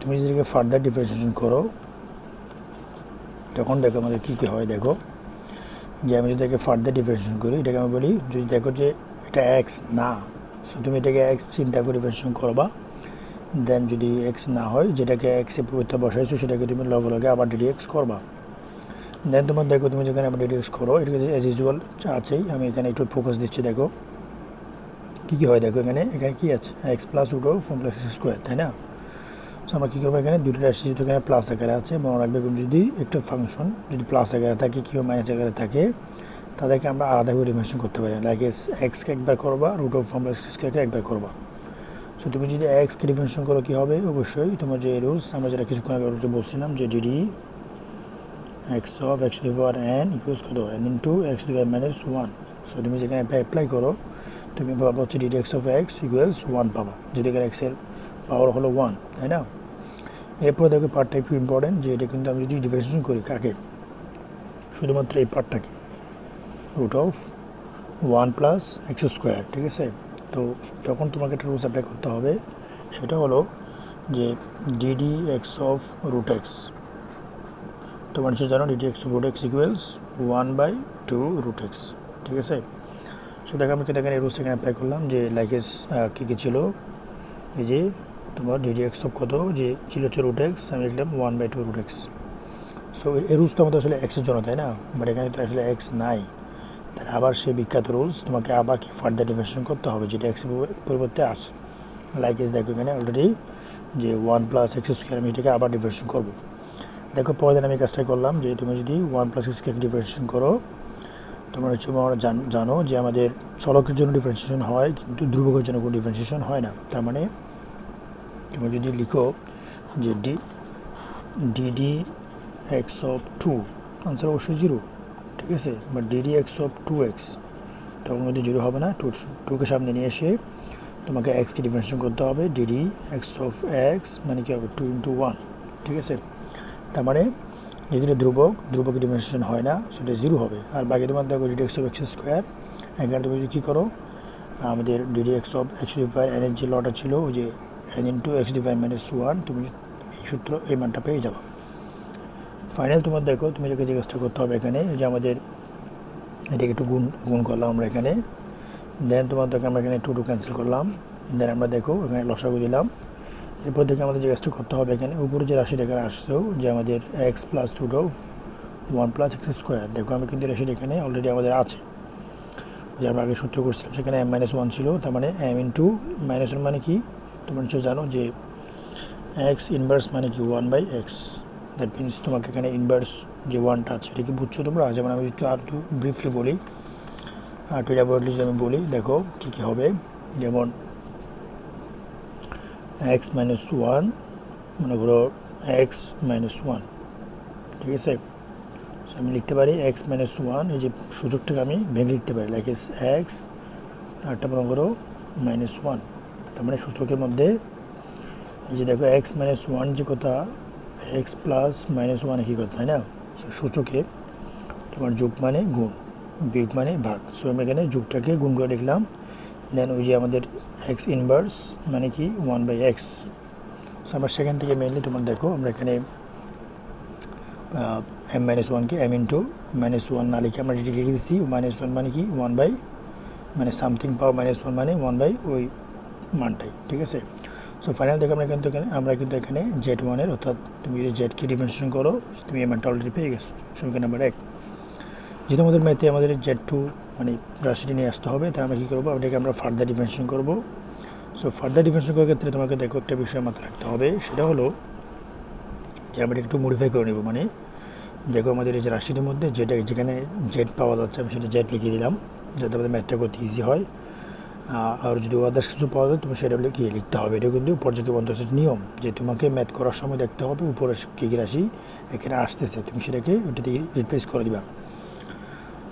তুমি যদি এটাকে ফার্দার ডিফারেন্সিয়েশন করো, তখন দেখো আমাদের কী কী হয়। দেখো যে আমি যদি এটাকে ফার্দার ডিফারেন্সিয়েশন করি, এটাকে আমি বলি যদি দেখো যে এটা এক্স না, সো তুমি এটাকে এক্স চিন্তা করে ডিফারেন্সিয়েশন করবা। দেন যদি এক্স না হয়, যেটাকে এক্সের বিরুদ্ধে বসাইছো সেটাকে তুমি লগে লগে আবার ডিডি এক্স করবা। দেন তোমার দেখো তুমি যেখানে আবার ডিডি এক্স করো, এটাকে অ্যাজ ইউজুয়াল আছেই, আমি এখানে একটু ফোকাস দিচ্ছি। দেখো কী কী হয়, দেখো এখানে কী আছে, x plus root of 4 x square, তাই না। সো আমরা কী করবো, এখানে দুটো রাশি যেহেতু এখানে প্লাস আকারে আছে, মনে রাখবে যদি একটা ফাংশন যদি প্লাস আকারে থাকে কিংবা মাইনাস আকারে থাকে, তাদেরকে আমরা আলাদা করে ডিফারেন্সিয়েশন করতে পারি। লাইক এক্সকে একবার করবা, রুট অফ 4 এক্স স্কোয়ারকে একবার করবা। সো তুমি যদি এক্সকে ডিফারেন্সিয়েশন করো কী হবে, অবশ্যই তোমার যে রুলস আমরা যেটা কিছুক্ষণ আগে বলছিলাম, যে d d x of x to the power N equals কত, N into x to the power minus 1। So তুমি যেখানে অ্যাপ্লাই করো, তুমি পাবা হচ্ছে d d x of x equals 1 পাবা, যদি এখানে এক্সের পাওয়ার হলো 1, তাই না। এরপর দেখো পার্টটা একটু ইম্পর্টেন্ট, যে এটা কিন্তু আমি যদি ডিফারেন্সিয়েশন করি কাকে, শুধুমাত্র এই পার্টটাকে, root of 1 plus x square, ঠিক আছে। তো তখন তোমাকে একটা রুলস অ্যাপ্লাই করতে হবে, সেটা হলো যে d d x of root x, তোমার নিশ্চয় জানো d d x of root x equals 1/2 root x, ঠিক আছে। সো দেখো আমি কিন্তু এখানে এই রুলসটা এখানে অ্যাপ্লাই করলাম, যে লাইকেস কী ছিল, এই যে তোমার ডিডি এক্স অফ কত, যে ছিল হচ্ছে রুট এক্স, আমি লিখলাম 1/2 রুট এক্স। সো এই রুলস তো আমাদের আসলে এক্সের জন্য, তাই না, বাট এখানে তো আসলে এক্স নাই, তাহলে আবার সেই বিখ্যাত রুলস তোমাকে আবার কি ফার্দার ডিফারেন্সিয়েশন করতে হবে, যেটা এক্সের পরিবর্তে আছে। লাইকেস দেখো এখানে অলরেডি যে 1 প্লাস এক্স স্কোয়ার, আমি এটাকে আবার ডিফারেন্সিয়েশন করবো। দেখো পরের দিন আমি কাজটা করলাম, যে তুমি যদি 1 প্লাস এক্স স্কোয়ার ডিফারেন্সিয়েশন করো, তোমরা হচ্ছে জানো যে আমাদের চলকের জন্য ডিফারেন্সিয়েশন হয়, কিন্তু ধ্রুবকের জন্য কোনো ডিফারেন্সিয়েশন হয় না। তার মানে তুমি যদি লিখো যে ডিডি এক্স অফ 2, আনসার অবশ্যই 0, ঠিক আছে। বা ডিডি এক্স অফ 2x, তখন কিন্তু 0 হবে না, 2কে সামনে নিয়ে এসে তোমাকে এক্সকে ডিফারেন্সিয়েশন করতে হবে, ডিডি এক্স অফ এক্স মানে কী হবে 2 × 1, ঠিক আছে। তার মানে যেগুলো ধ্রুবকের ডিফারেন্সিয়েশন হয় না, সেটা 0 হবে। আর বাকি তোমার দেখো DD x of x square, এখানে তুমি যদি কী করো, আমাদের DD x of x divide N এর যে লটা ছিল, ওই যে এন ইন্টু এক্স ডিভাইড -1, তুমি এই সূত্র এই মানটা পেয়ে যাবে। ফাইনাল তোমার দেখো তুমি যে কাজটা করতে হবে এখানে, যে আমাদের এটাকে একটু গুণ করলাম আমরা এখানে, দেন তোমার দেখো আমরা এখানে 2 ক্যান্সেল করলাম, দেন আমরা দেখো এখানে লসাগু দিলাম। এরপর দেখে আমাদের যে কাজটা করতে হবে এখানে, উপরে যে রাশিটা এখানে আসছেও, যে আমাদের x plus root of 1 plus x square, দেখো আমি কিন্তু রাশিটা এখানে অলরেডি আমাদের আছে, যে আমরা আগে সূত্র করছিলাম সেখানে m-1 ছিল, তার মানে m ইন্টু -1 মানে কি, তোমরা নিশ্চয় জানো যে এক্স ইনভার্স মানে কি 1/x, দ্যাট মিনস তোমাকে এখানে ইনভার্স যে 1টা আছে এটা কি বুঝছো তোমরা। যেমন আমি একটু আর ব্রিফলি বলি, আর টু অ্যাবাউটলি যদি আমি বলি, দেখো কী কী হবে, যেমন x - 1, মনে করো x - 1, ঠিক আছে। আমি লিখতে পারি x - 1, এই যে সূচকটাকে আমি ভেঙে লিখতে পারি, লাইক এক্স আরটা মনে করো -1, তার মানে সূচকের মধ্যে এই যে দেখো x - 1 যে কথা, x প্লাস -1 একই কথা, তাই না। সূচকে তোমার যোগ মানে গুণ, বিয়োগ মানে ভাগ, সো আমি এখানে যোগটাকে গুণ করে লিখলাম। দেন ওই যে আমাদের এক্স ইনভার্স মানে কি 1/x, সো আমরা সেখান থেকে মেনলি তোমার দেখো আমরা এখানে m-1কে m ইন্টু -1 না লিখে আমরা যেটি লিখে দিচ্ছি, -1 মানে কি 1 মানে সামথিং পাওয়ার -1 মানে 1 ওই মানটাই, ঠিক আছে। সো ফাইনাল দেখো আমরা কিন্তু এখানে z1 এর, অর্থাৎ তুমি যদি জেডকে ডিফারেন্সিয়েশন করো, তুমি এই মানটা অলরেডি পেয়ে গেছো, সমীকরণ নাম্বার 1। যেহেতু আমাদের ম্যাথে আমাদের z2 মানে রাশিটি নিয়ে আসতে হবে, তাই আমরা কী করবো, এটাকে আমরা ফার্দার ডিফারেন্সিয়েশন করবো। সো ফার্দার ডিফারেন্সিয়েশন করার ক্ষেত্রে তোমাকে দেখো একটা বিষয় মাথায় রাখতে হবে, সেটা হলো যে আমরা একটু মডিফাই করে নেব। মানে দেখো আমাদের এই যে রাশিটির মধ্যে যেখানে জেড পাওয়া যাচ্ছে, আমি সেটা জেড লিখে দিলাম, যাতে আমাদের ম্যাথটা করতে ইজি হয়। আর যদি আদার্স কিছু পাওয়া যায় তুমি সেটা লিখতে হবে। এটা কিন্তু পর্যাপ্ত বন্ধের নিয়ম, যে তোমাকে ম্যাথ করার সময় দেখতে হবে উপরে কী কী রাশি এখানে আসতেছে, তুমি সেটাকে ওইটা দিয়ে রিপ্লেস করে দিবা।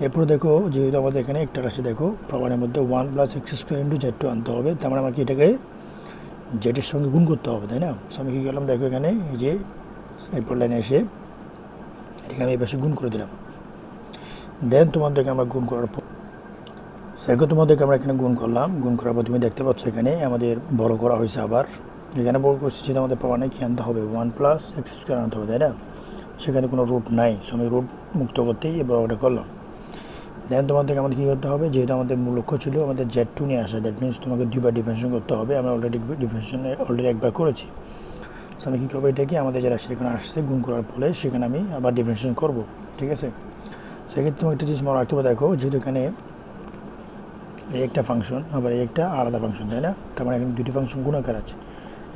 এরপরে দেখো যেহেতু আমাদের এখানে একটা রাশি দেখো প্রমাণের মধ্যে 1 plus x square into z2 আনতে হবে, তার মানে আমাকে এটাকে জেডের সঙ্গে গুণ করতে হবে, তাই না। সো আমি কী করলাম, দেখো এখানে এই যে এরপর লাইনে এসে এটাকে আমি এই পাশে গুণ করে দিলাম। দেন তোমাদেরকে আমরা গুণ করার পর তোমাদেরকে আমরা এখানে গুণ করলাম, গুণ করার পর তুমি দেখতে পাচ্ছ এখানে আমাদের বড় করা হয়েছে। আবার এখানে বড় করছি যেটা আমাদের প্রমাণে কী আনতে হবে, 1 প্লাস এক্স স্কোয়ার আনতে হবে, তাই না। সেখানে কোনো রুট নাই, সো আমি রুট মুক্ত করতেই এই বড়টা করলাম। দেন তোমাদেরকে আমাদের কী করতে হবে, যেহেতু আমাদের মূল লক্ষ্য ছিল আমাদের z2 নিয়ে আসা, দ্যাট মিনস তোমাকে দুইবার ডিফারেন্সিয়েশন করতে হবে, আমরা অলরেডি একবার করেছি। সো আমি কী করবো, এটাকে আমাদের যারা সেখানে আসছে গুণ করার ফলে সেখানে আমি আবার ডিফারেন্সিয়েশন করবো, ঠিক আছে। সেক্ষেত্রে তোমার একটা জিনিস মনে রাখতে হবে, দেখো যেহেতু এখানে এই একটা ফাংশন, আবার এই একটা আলাদা ফাংশন, তাই না। তার মানে এখানে দুটি ফাংশন গুণাকার আছে,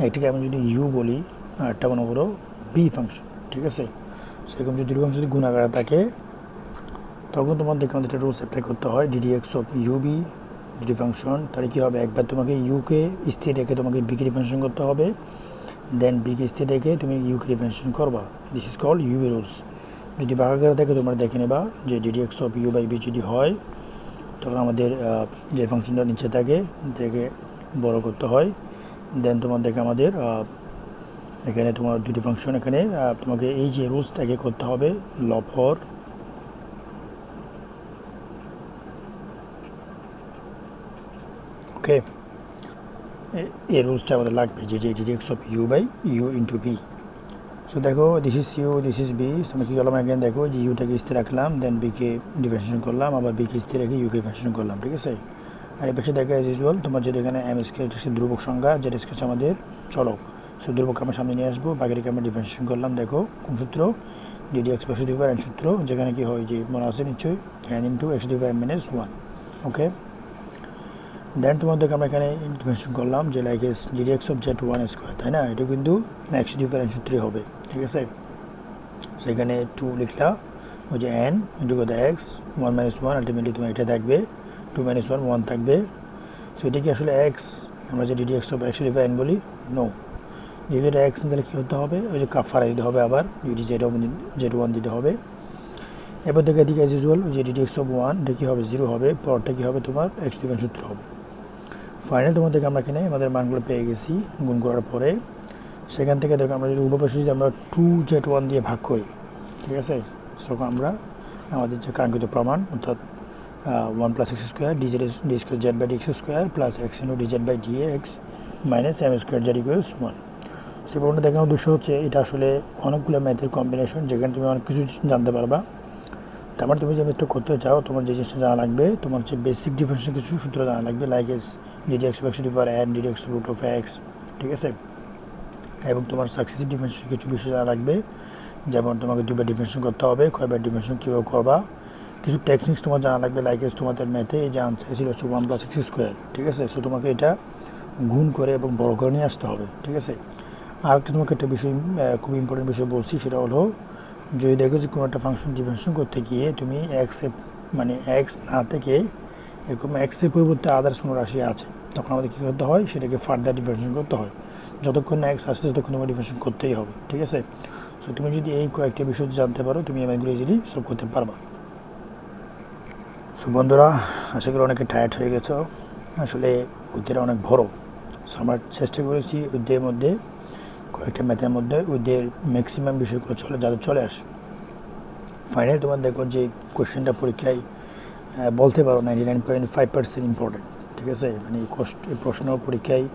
একটাকে আমি যদি ইউ বলি আর একটা মনে করো বি ফাংশন, ঠিক আছে। সেরকম যদি দুটি ফাংশন যদি গুণাকার থাকে, তখন তোমাদেরকে আমাদের একটা রুলস অ্যাপ্লাই করতে হয়, ডিডি এক্স অফ ইউবি দুটি ফাংশন, তাহলে কী হবে, একবার তোমাকে ইউকে স্থির রেখে তোমাকে বিকে ডিফারেন্সিয়েশন করতে হবে, দেন বিকে স্থির রেখে তুমি ইউকে ডিফারেন্সিয়েশন করবা, this is called u v rules. যদি ভাগাকারে থাকে তোমরা দেখে নেবা যে d d x of you by v যদি হয়, তখন আমাদের যে ফাংশনটা নিচে থাকে থেকে বড় করতে হয়। দেন তোমার দেখে আমাদের এখানে তোমার দুটি ফাংশন, এখানে তোমাকে এই যে রুলসটাকে করতে হবে, লব হর ওকে, এই রুলসটা আমাদের লাগবে যে d d of you by U into B. So দেখো this is U, this is B. আমি কী করলাম এখানে দেখো যে ইউটাকে স্থির রাখলাম, দেন বিকে ডিফারেন্সিয়েশন করলাম, আবার বিকে স্থির রেখে ইউকে ডিফারেন্সিয়েশন করলাম, ঠিক আছে। আর এই পাশে দেখা এজ ইউজুয়াল তোমার যেটা এখানে এম স্কোয়ার হচ্ছে ধ্রুবক সংখ্যা, যেটা স্কোয়ার আমাদের চলক। সো ধ্রুবক আমরা সামনে নিয়ে আসবো, বাকিটাকে আমরা ডিফারেন্সিয়েশন করলাম। দেখো কোন সূত্র, d d X plus D N সূত্র, যেখানে কি হয় যে মনে আছে নিশ্চয়ই N into X D N minus one. Okay, then তোমাদেরকে আমরা এখানে ইন্টিগ্রেশন করলাম যে like S d d x of Z one square, তাই না, এটা কিন্তু এক্স ডিফারেন্স সূত্রে হবে, ঠিক আছে। সেখানে টু লিখলা, ওই যে এন ইন্টু কত x one minus one, ultimately তোমার এটা থাকবে টু মাইনাস ওয়ান ওয়ান থাকবে। সো এটা কি আসলে এক্স, আমরা যে d d x of x differ N বলি, নো, যেহেতু এটা এক্স তাহলে কী হতে হবে, ওই যে কাফারা দিতে হবে, আবার ডিডি জেড ওয়ান দিতে হবে। এবার দেখে এদিকে অ্যাজ ইউজুয়াল যে ডিডি এক্স অফ ওয়ান এটা কী হবে, জিরো হবে, পরটা কী হবে তোমার এক্স ডিফারেন্স সূত্র হবে। ফাইনাল তোমাদেরকে আমরা এখানে আমাদের মানগুলো পেয়ে গেছি গুণ করার পরে। সেখান থেকে দেখো আমরা যদি উভয় পাশে যদি আমরা টু জেড ওয়ান দিয়ে ভাগ করি, ঠিক আছে, তখন আমরা আমাদের যে কাঙ্ক্ষিত প্রমাণ অর্থাৎ one plus x square D square Z by D x square plus x into D Z by D X minus M square Z equals one. সে প্রমাণটা দেখানোর উদ্দেশ্য হচ্ছে এটা আসলে অনেকগুলো ম্যাথের কম্বিনেশন, যেখানে তুমি অনেক কিছু জানতে পারবা। তার মানে তুমি যে ম্যাথটা করতে চাও তোমার যে জিনিসটা জানা লাগবে, তোমার হচ্ছে বেসিক ডিফারেন্সের কিছু সূত্র জানা লাগবে, like S d d x x differ n d d x root of x, ঠিক আছে। এবং তোমার সাকসেসিভ ডিফারেন্সের কিছু বিষয় জানা লাগবে, যেমন তোমাকে দুবার ডিফারেন্সিয়েশন করতে হবে, কয়বার ডিফারেন্সিয়েশন কীভাবে করবা, কিছু টেকনিক্স তোমার জানা লাগবে, লাইক এস তোমাদের ম্যাথে এই যে আনসার ছিল হচ্ছে ওয়ান প্লাস এক্স স্কোয়ার, ঠিক আছে। সো তোমাকে এটা গুণ করে এবং বড় করে নিয়ে আসতে হবে, ঠিক আছে। আর তোমাকে একটা বিষয় খুব ইম্পর্টেন্ট বিষয় বলছি, সেটা হলো যদি দেখো যে কোনো একটা ফাংশন ডিফারেন্সিয়েশন করতে গিয়ে তুমি এক্সে মানে এক্স না থেকে এরকম এক্সের পরিবর্তে আদার্স কোনো রাশি আছে, তখন আমাদের কী করতে হয়, সেটাকে ফার্দার ডিফারেন্সিয়েশন করতে হয়। যতক্ষণ না এক্স আসছে ততক্ষণ তোমার ডিফারেন্সিয়েশন করতেই হবে, ঠিক আছে। সো তুমি যদি এই কয়েকটা বিষয় জানতে পারো তুমি এমএগুলো ইজিলি সলভ করতে পারবা। সো বন্ধুরা, আশা করি অনেকে টায়ার্ড হয়ে গেছো, আসলে অধ্যায়টা অনেক বড়। সো আমরা চেষ্টা করেছি অধ্যায়ের মধ্যে কয়েকটা ম্যাথের মধ্যে ওদের ম্যাক্সিমাম বিষয়গুলো যাতে চলে আসে। ফাইনালি তোমার দেখো যে কোশ্চেনটা পরীক্ষায় বলতে পারো 99.5% ইম্পর্টেন্ট, ঠিক আছে। মানে এই প্রশ্ন পরীক্ষায়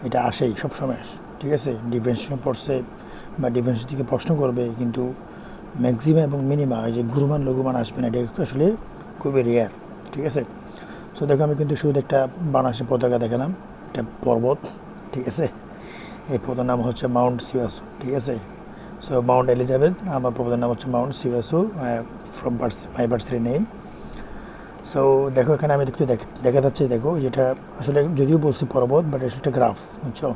এটা আসেই, সবসময় আসে, ঠিক আছে। ডিফারেন্সিয়েশন পড়ছে বা ডিফারেন্সিয়েশন থেকে প্রশ্ন করবে, কিন্তু ম্যাক্সিমাম এবং মিনিমাম এই যে গুরুমান লঘুমান আসবে না, এটা আসলে খুবই রেয়ার, ঠিক আছে। সো দেখো আমি কিন্তু শুধু একটা বাংলাদেশের পতাকা দেখালাম, একটা পর্বত, ঠিক আছে। এই পর্বতের নাম হচ্ছে মাউন্ট সিওয়াসু, ঠিক আছে। সো মাউন্ট এলিজাবেথ, আমার পর্বতের নাম হচ্ছে Mount Siwasu from my birthday name. So দেখো এখানে আমি একটু দেখা যাচ্ছে, দেখো যেটা আসলে যদিও বলছি পর্বত, বাট এটা একটা গ্রাফ, বুঝছো।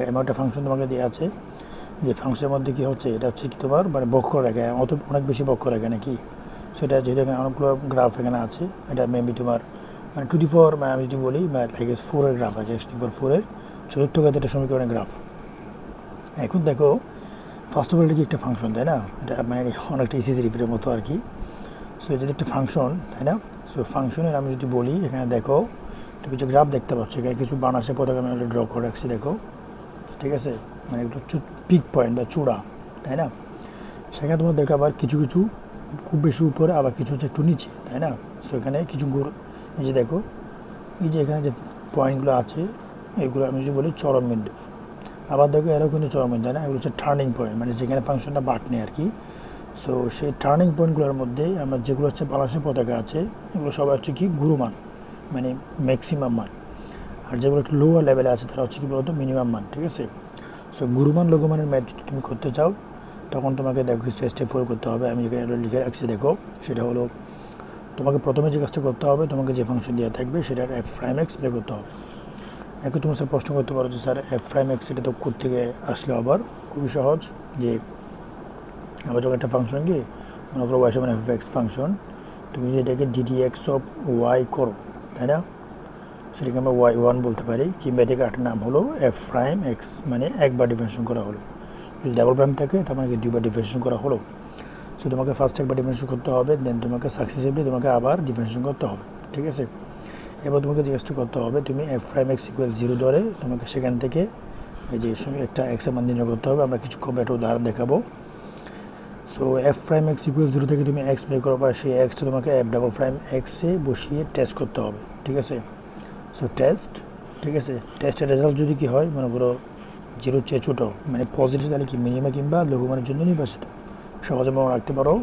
এমন একটা ফাংশন তোমাকে দেওয়া আছে, যে ফাংশনের মধ্যে কী হচ্ছে, এটা হচ্ছে কি তোমার মানে বক্ররেখা, অনেক বেশি বক্ররেখা নাকি। সেটা যেহেতু এখানে অনেকগুলো গ্রাফ এখানে আছে, এটা মেবি তোমার মানে 2D4 আমি যদি বলি লাইক 4-এর গ্রাফ আছে, x⁴ চতুর্থ ঘাতের একটা সমীকরণের গ্রাফ। এখন দেখো ফার্স্ট অফ অল এটা কি একটা ফাংশন, তাই না, এটা মানে অনেকটা ইসিসি রিপিটের মতো আর কি। সো এটা একটা ফাংশন, তাই না। সো ফাংশনের আমি যদি বলি, এখানে দেখো তুমি যে গ্রাফ দেখতে পাচ্ছ, এখানে কিছু বানাসে পতাকা আমি ড্র করে রাখছি, দেখো, ঠিক আছে। মানে একটু পিক পয়েন্ট বা চূড়া, তাই না। সেখানে তোমার দেখো আবার কিছু কিছু খুব বেশি উপরে, আবার কিছু হচ্ছে একটু নিচে, তাই না। সো এখানে কিছু এই যে দেখো এই যে এখানে যে পয়েন্টগুলো আছে, এগুলো আমি যদি বলি চরম বিন্দু। আবার দেখো এরও কিন্তু চরম বিন্দু, তাই না, এগুলো হচ্ছে টার্নিং পয়েন্ট, মানে যেখানে ফাংশনটা বাট নেই আর কি। সো সেই টার্নিং পয়েন্টগুলোর মধ্যে আমরা যেগুলো হচ্ছে বাংলাদেশের পতাকা আছে, এগুলো সবাই হচ্ছে কি গুরুমান, মানে ম্যাক্সিমাম মান। আর যেগুলো একটু লোয়ার লেভেলে আছে তারা হচ্ছে কি বলতো মিনিমাম মান, ঠিক আছে। সো গুরুমান লঘুমানের ম্যাথ যদি তুমি করতে চাও, তখন তোমাকে দেখো স্টেপ ফলো করতে হবে, আমি যেখানে লিখে রাখছি দেখো। সেটা হলো তোমাকে প্রথমে যে কাজটা করতে হবে, তোমাকে যে ফাংশন দেওয়া থাকবে সেটার f'(x) বের করতে হবে। এখন তোমার স্যার প্রশ্ন করতে পারো যে স্যার f'(x) এটা তো কোত্থেকে আসলে, আবার খুবই সহজ, যে আবার যখন একটা ফাংশন কি মনে করো y সমান f(x) ফাংশন, তুমি যদি এটাকে ddx অফ y করো, তাই না, সেটাকে আমরা y1 বলতে পারি, কিংবা এটাকে আরেকটা নাম হলো f'(x), মানে একবার ডিফারেন্সিয়েশন করা হলো। যদি ডাবল প্রাইম থাকে তার মানে দুইবার ডিফারেন্সিয়েশন করা হলো। সো তোমাকে ফার্স্ট একবার ডিফারেন্সিয়েশন করতে হবে, দেন তোমাকে সাকসেসিভলি তোমাকে আবার ডিফারেন্সিয়েশন করতে হবে, ঠিক আছে। এবার তোমাকে জিজ্ঞাসা করতে হবে, তুমি f'(x) = 0 ধরে তোমাকে সেখান থেকে এই যে একটা এক্সের মান নির্ণয় করতে হবে। আমরা কিছু খুব একটা উদাহরণ দেখাবো। সো f'(x) = 0 থেকে তুমি এক্স বের করো, বা সেই এক্সটা তোমাকে f'(x) এ বসিয়ে টেস্ট করতে হবে, ঠিক আছে। সো টেস্ট, ঠিক আছে, টেস্টের রেজাল্ট যদি কি হয় মনে করো জিরোর চেয়ে ছোটো মানে পজিটিভ, তাহলে কি মিনিমা কিংবা লঘুমানের জন্য নির্বাচিত। সহজে মনে রাখতে পারো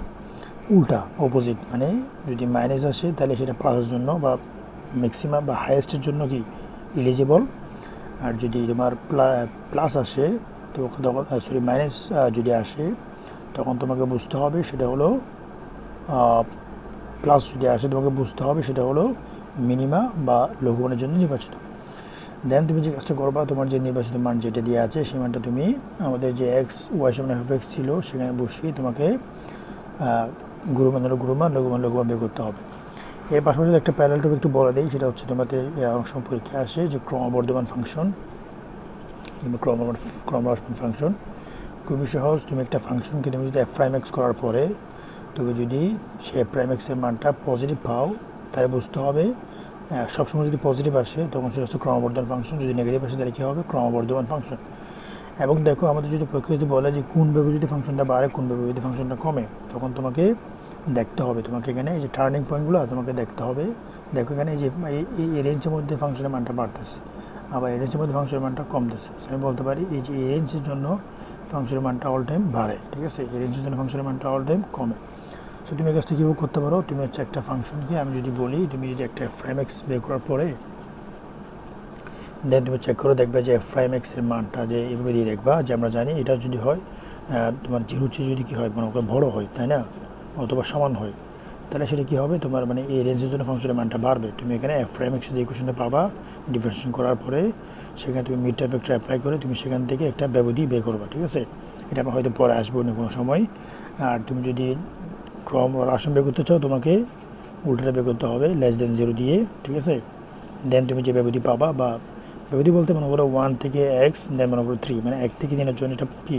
উল্টা অপোজিট, মানে যদি মাইনাস আসে তাহলে সেটা প্লাসের জন্য বা ম্যাক্সিমাম বা হাইয়েস্টের জন্য কি এলিজিবল, আর যদি তোমার প্লাস আসে তো তখন সরি মাইনাস যদি আসে তখন তোমাকে বুঝতে হবে সেটা হলো প্লাস যদি আসে তোমাকে বুঝতে হবে সেটা হলো মিনিমা বা লঘুমানের জন্য নির্বাচিত। দেন তুমি যে কাজটা করবা, তোমার যে নির্বাচিত মান যেটা দেওয়া আছে সেই মানটা তুমি আমাদের যে এক্স ওয়াই সমান এফ এক্স ছিল সেখানে বসিয়ে তোমাকে গুরুমান হলো গুরুমান, লঘুমান বের করতে হবে। এর পাশাপাশি একটা প্যারাল টপিক একটু বলে দিই, সেটা হচ্ছে তোমাদের অংশ পরীক্ষা আসে যে ক্রমবর্ধমান ফাংশন কিংবা ক্রমহ্রাসমান ফাংশন। খুবই সহজ, তুমি একটা ফাংশনকে তুমি যদি এফ প্রাইম এক্স করার পরে তুমি যদি সে এফ প্রাইম এক্সের মানটা পজিটিভ পাও তাহলে বুঝতে হবে সবসময় যদি পজিটিভ আসে তখন সেটা হচ্ছে ক্রমবর্ধমান ফাংশন, যদি নেগেটিভ আসে তাহলে কী হবে ক্রমবর্ধমান ফাংশন। এবং দেখো আমাদের যদি পরীক্ষা যদি বলে যে কোনভাবে যদি ফাংশনটা বাড়ে কোনভাবে যদি ফাংশনটা কমে, তখন তোমাকে দেখতে হবে, তোমাকে এখানে এই যে টার্নিং পয়েন্টগুলো তোমাকে দেখতে হবে। দেখো এখানে এই যে এই রেঞ্জের মধ্যে ফাংশনের মানটা বাড়তেছে, আবার এই রেঞ্জের মধ্যে ফাংশনের মানটা কমতেছে। আমি বলতে পারি এই যে এই রেঞ্জের জন্য ফাংশনের মানটা অল টাইম বাড়ে, ঠিক আছে, এই রেঞ্জের জন্য ফাংশনের মানটা অল টাইম কমে। সো তুমি এই কাজটা কীভাবে করতে পারো, তুমি হচ্ছে একটা ফাংশনকে আমি যদি বলি তুমি যদি একটা প্রাইম এক্স বের করার পরে দেন তুমি চেক করে দেখবে যে এফ প্রাইম এক্সের মানটা যে এভাবে দিয়ে দেখবা যে আমরা জানি এটা যদি হয় তোমার জিরোর চেয়ে যদি কী হয় মনে করো বড়ো হয় তাই না, অথবা সমান হয়, তাহলে সেটা কী হবে তোমার মানে এই রেঞ্জের জন্য ফাংশনের মানটা বাড়বে। তুমি এখানে এফ প্রাইম এক্সের যে ইকুয়েশনটা পাবা ডিফারেন্সিয়েশন করার পরে সেখানে তুমি মিড টার্ম ভেক্টর অ্যাপ্লাই করে তুমি সেখান থেকে একটা ব্যবধি বের করবা, ঠিক আছে, এটা আমরা হয়তো পরে আসবো না কোনো সময়। আর তুমি যদি ক্রম হ্রাসমান বের করতে চাও তোমাকে উল্টাটা বের করতে হবে লেস দেন জিরো দিয়ে, ঠিক আছে। দেন তুমি যে ব্যবধি পাবা বা ব্যবধি বলতে মনে করো 1 থেকে এক্স দেন মনে করো 3, মানে 1 থেকে 3-এর জন্য এটা কি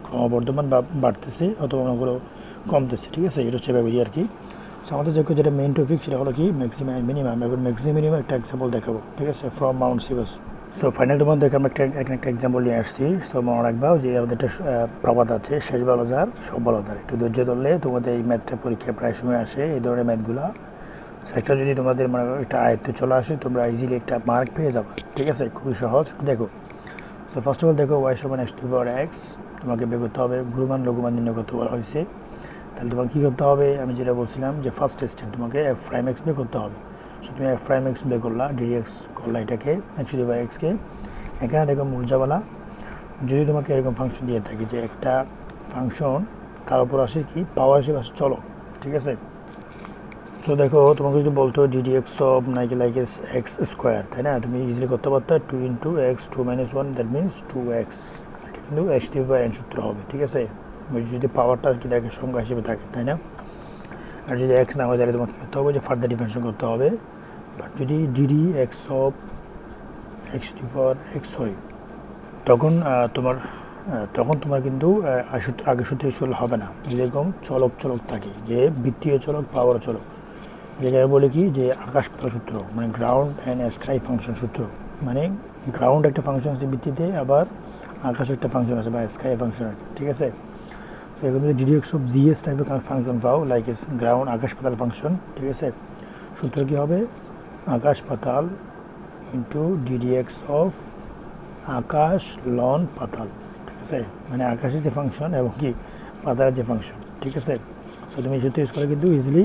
ক্রমবর্ধমান বা বাড়তেছে অথবা মনে করো কমতেছে, ঠিক আছে, এটা হচ্ছে ব্যবধি আর কি। সো আমাদের যেটা মেইন টপিক সেটা হলো কি ম্যাক্সিমাম মিনিমাম। এখন ম্যাক্সিমাম মিনিমাম একটা এক্সাম্পল দেখাবো, ঠিক আছে, from Mount sea bass. So final তোমার দেখে আমরা একটা এক্সাম্পল নিয়ে আসছি। সো মনে রাখবাও যে আমাদের একটা প্রবাদ আছে, শেষ ভালো যার সব ভালো যার। একটু ধৈর্য ধরলে তোমাদের এই ম্যাথটা পরীক্ষায় প্রায় সময় আসে এই ধরনের ম্যাথগুলা। একটা যদি তোমাদের মানে একটা আয়ত্তে চলে আসে তোমরা ইজিলি একটা মার্ক পেয়ে যাবে, ঠিক আছে, খুবই সহজ। দেখো সো ফার্স্ট অফ অল দেখো ওয়াই সমান এক্স টু পাওয়ার এক্স, তোমাকে বের করতে হবে গুরুমান লঘুমান নির্ণয় করতে বলা হয়েছে। তাহলে তোমাকে কী করতে হবে, আমি যেটা বলছিলাম যে ফার্স্ট স্টেপ তোমাকে এফ প্রাইম এক্স বের করতে হবে। সো তুমি এফ প্রাইম এক্স বের করলা, ডিডি এক্স করলা এটাকে এক্স টু পাওয়ার এক্সকে। এখানে দেখো মূর্জাওয়ালা যদি তোমাকে এরকম ফাংশন দিয়ে থাকে যে একটা ফাংশন তার উপর আসে কি পাওয়ার হিসেবে আসে চলো, ঠিক আছে। তো দেখো তোমাকে যদি বলতো ডিডি এক্স অফ নাইকে লাইক এক্স স্কোয়ার, তাই না, তুমি ইজিলি করতে পারতো 2 into X 2 minus 1 that means 2x, এটা কিন্তু এক্স টু পাওয়ার এন সূত্র হবে, ঠিক আছে, যদি পাওয়ারটা আর কি থাকে সংখ্যা হিসেবে থাকে, তাই না। আর যদি এক্স না হয় তাহলে তোমাকে করতে হবে যে ফার্দার ডিফারেন্সিয়েশন করতে হবে। বাট যদি d d x of x to power x হয় তখন তোমার কিন্তু আগের সূত্রে চল হবে না, যেরকম চলক থাকে যে বৃত্তীয় চলক পাওয়ার চলক, যেটাকে বলে কি যে আকাশ পাতাল সূত্র, মানে গ্রাউন্ড অ্যান্ড স্কাই ফাংশন সূত্র। মানে গ্রাউন্ড একটা ফাংশন আছে বৃত্তিতে, আবার আকাশ একটা ফাংশন আছে বা স্কাই ফাংশন আছে, ঠিক আছে। তো এখন যদি ডিডি এক্স অফ জিএস টাইপের ফাংশন পাও লাইক ইস গ্রাউন্ড আকাশ পাতাল ফাংশন, ঠিক আছে, সূত্র কী হবে আকাশ পাতাল ইন্টু ডিডি এক্স অফ আকাশ লন পাতাল, ঠিক আছে, মানে আকাশের যে ফাংশন এবং কি পাতালের যে ফাংশন, ঠিক আছে। সো তুমি সূত্র ইউজ করে কিন্তু ইজিলি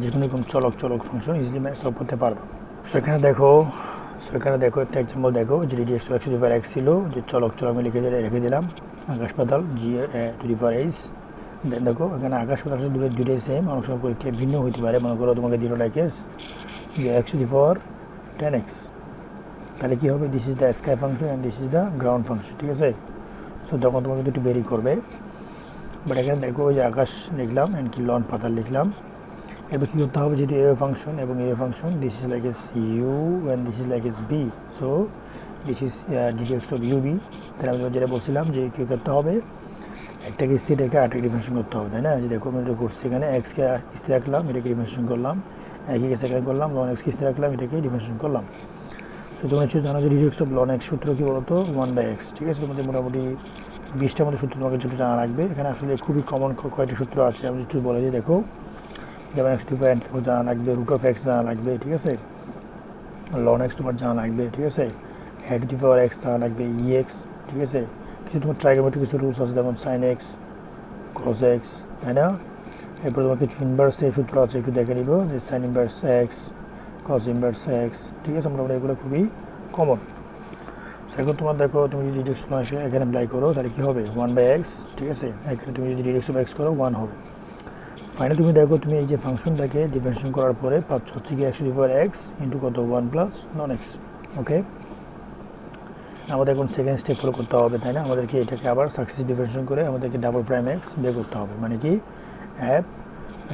যে কোনো রকম চলক ফাংশন ইজিলি সলভ করতে পারবে। সেখানে দেখো একটা এক্সাম্পল দেখো যে d d x to the power x ছিল, যে চলক আমি রেখে দিলাম আকাশ পাতাল জি টু দি পাওয়ার এইচ। দেন দেখো এখানে আকাশ পাতাল দুটোই সেম, অনেক সময় পরীক্ষায় ভিন্ন হতে পারে, মনে করো তোমাকে দিল লাইক যে x to the power 10x, তাহলে কী হবে this is the sky function and this is the ground function, ঠিক আছে। সো তখন তোমাকে একটু বেরি করবে। বাট এখানে দেখো যে আকাশ লিখলাম অ্যান্ড কি লন পাতাল লিখলাম। এবার কী করতে হবে, যদি এ ফাংশন এবং a function this is like is U and this is like is B, so this is d d x of U B. তাহলে আমি যেটা বলছিলাম যে কী করতে হবে একটাকে স্থির রেখে আরেকটাকে ডিফারেন্সিয়েশন করতে হবে, তাই না। যে দেখো আমি যেটা করছি এখানে এক্সকে স্থির রাখলাম, এটাকে ডিফারেন্সিয়েশন করলাম, একই সেকেন্ড করলাম, লন এক্সকে স্থির রাখলাম, এটাকে ডিফারেন্সিয়েশন করলাম। সো তোমরা নিশ্চয়ই জানো যে d d x of loan x সূত্র কী বলতো 1/x, ঠিক আছে। তোমাদের মোটামুটি 20টার মধ্যে সূত্র তোমাকে একটু জানা রাখবে। এখানে আসলে খুবই কমন কয়েকটি সূত্র আছে, আমি একটু বলে দিই। দেখো যেমন এক্স টু পাওয়ার জানা লাগবে, রুট অফ এক্স জানা লাগবে, ঠিক আছে। লন এক্স তোমার জানা লাগবে, ঠিক আছে, head to the power x জানা লাগবে, ই এক্স, ঠিক আছে। কিছু তোমার ট্রাইগোনোমেট্রিক কিছু রুলস আছে, যেমন সাইন এক্স, কস এক্স, তাই না। এরপর তোমার কিছু ইনভার্সের সূত্র আছে, একটু দেখে নিব, যে sign inverse x, cos inverse x, ঠিক আছে। মোটামুটি এগুলো খুবই কমন। এখন তোমার দেখো, তুমি যদি ডিরেক্স এখানে অ্যাপ্লাই করো তাহলে কী হবে, 1/x, ঠিক আছে। এখানে তুমি যদি ডিরেক্স অফ এক্স করো 1 হবে। ফাইনালি তুমি দেখো, তুমি এই যে ফাংশনটাকে ডিফারেন্সিয়েশন করার পরে পাচ্ছ হচ্ছে কি x two the power x into কত 1 প্লাস নন এক্স। ওকে, আমাদের এখন সেকেন্ড স্টেপ ফলো করতে হবে, তাই না। আমাদেরকে এটাকে আবার সাকসেস ডিফারেন্সিয়েশন করে আমাদেরকে ডাবল প্রাইম এক্স বের করতে হবে, মানে কি অ্যাপ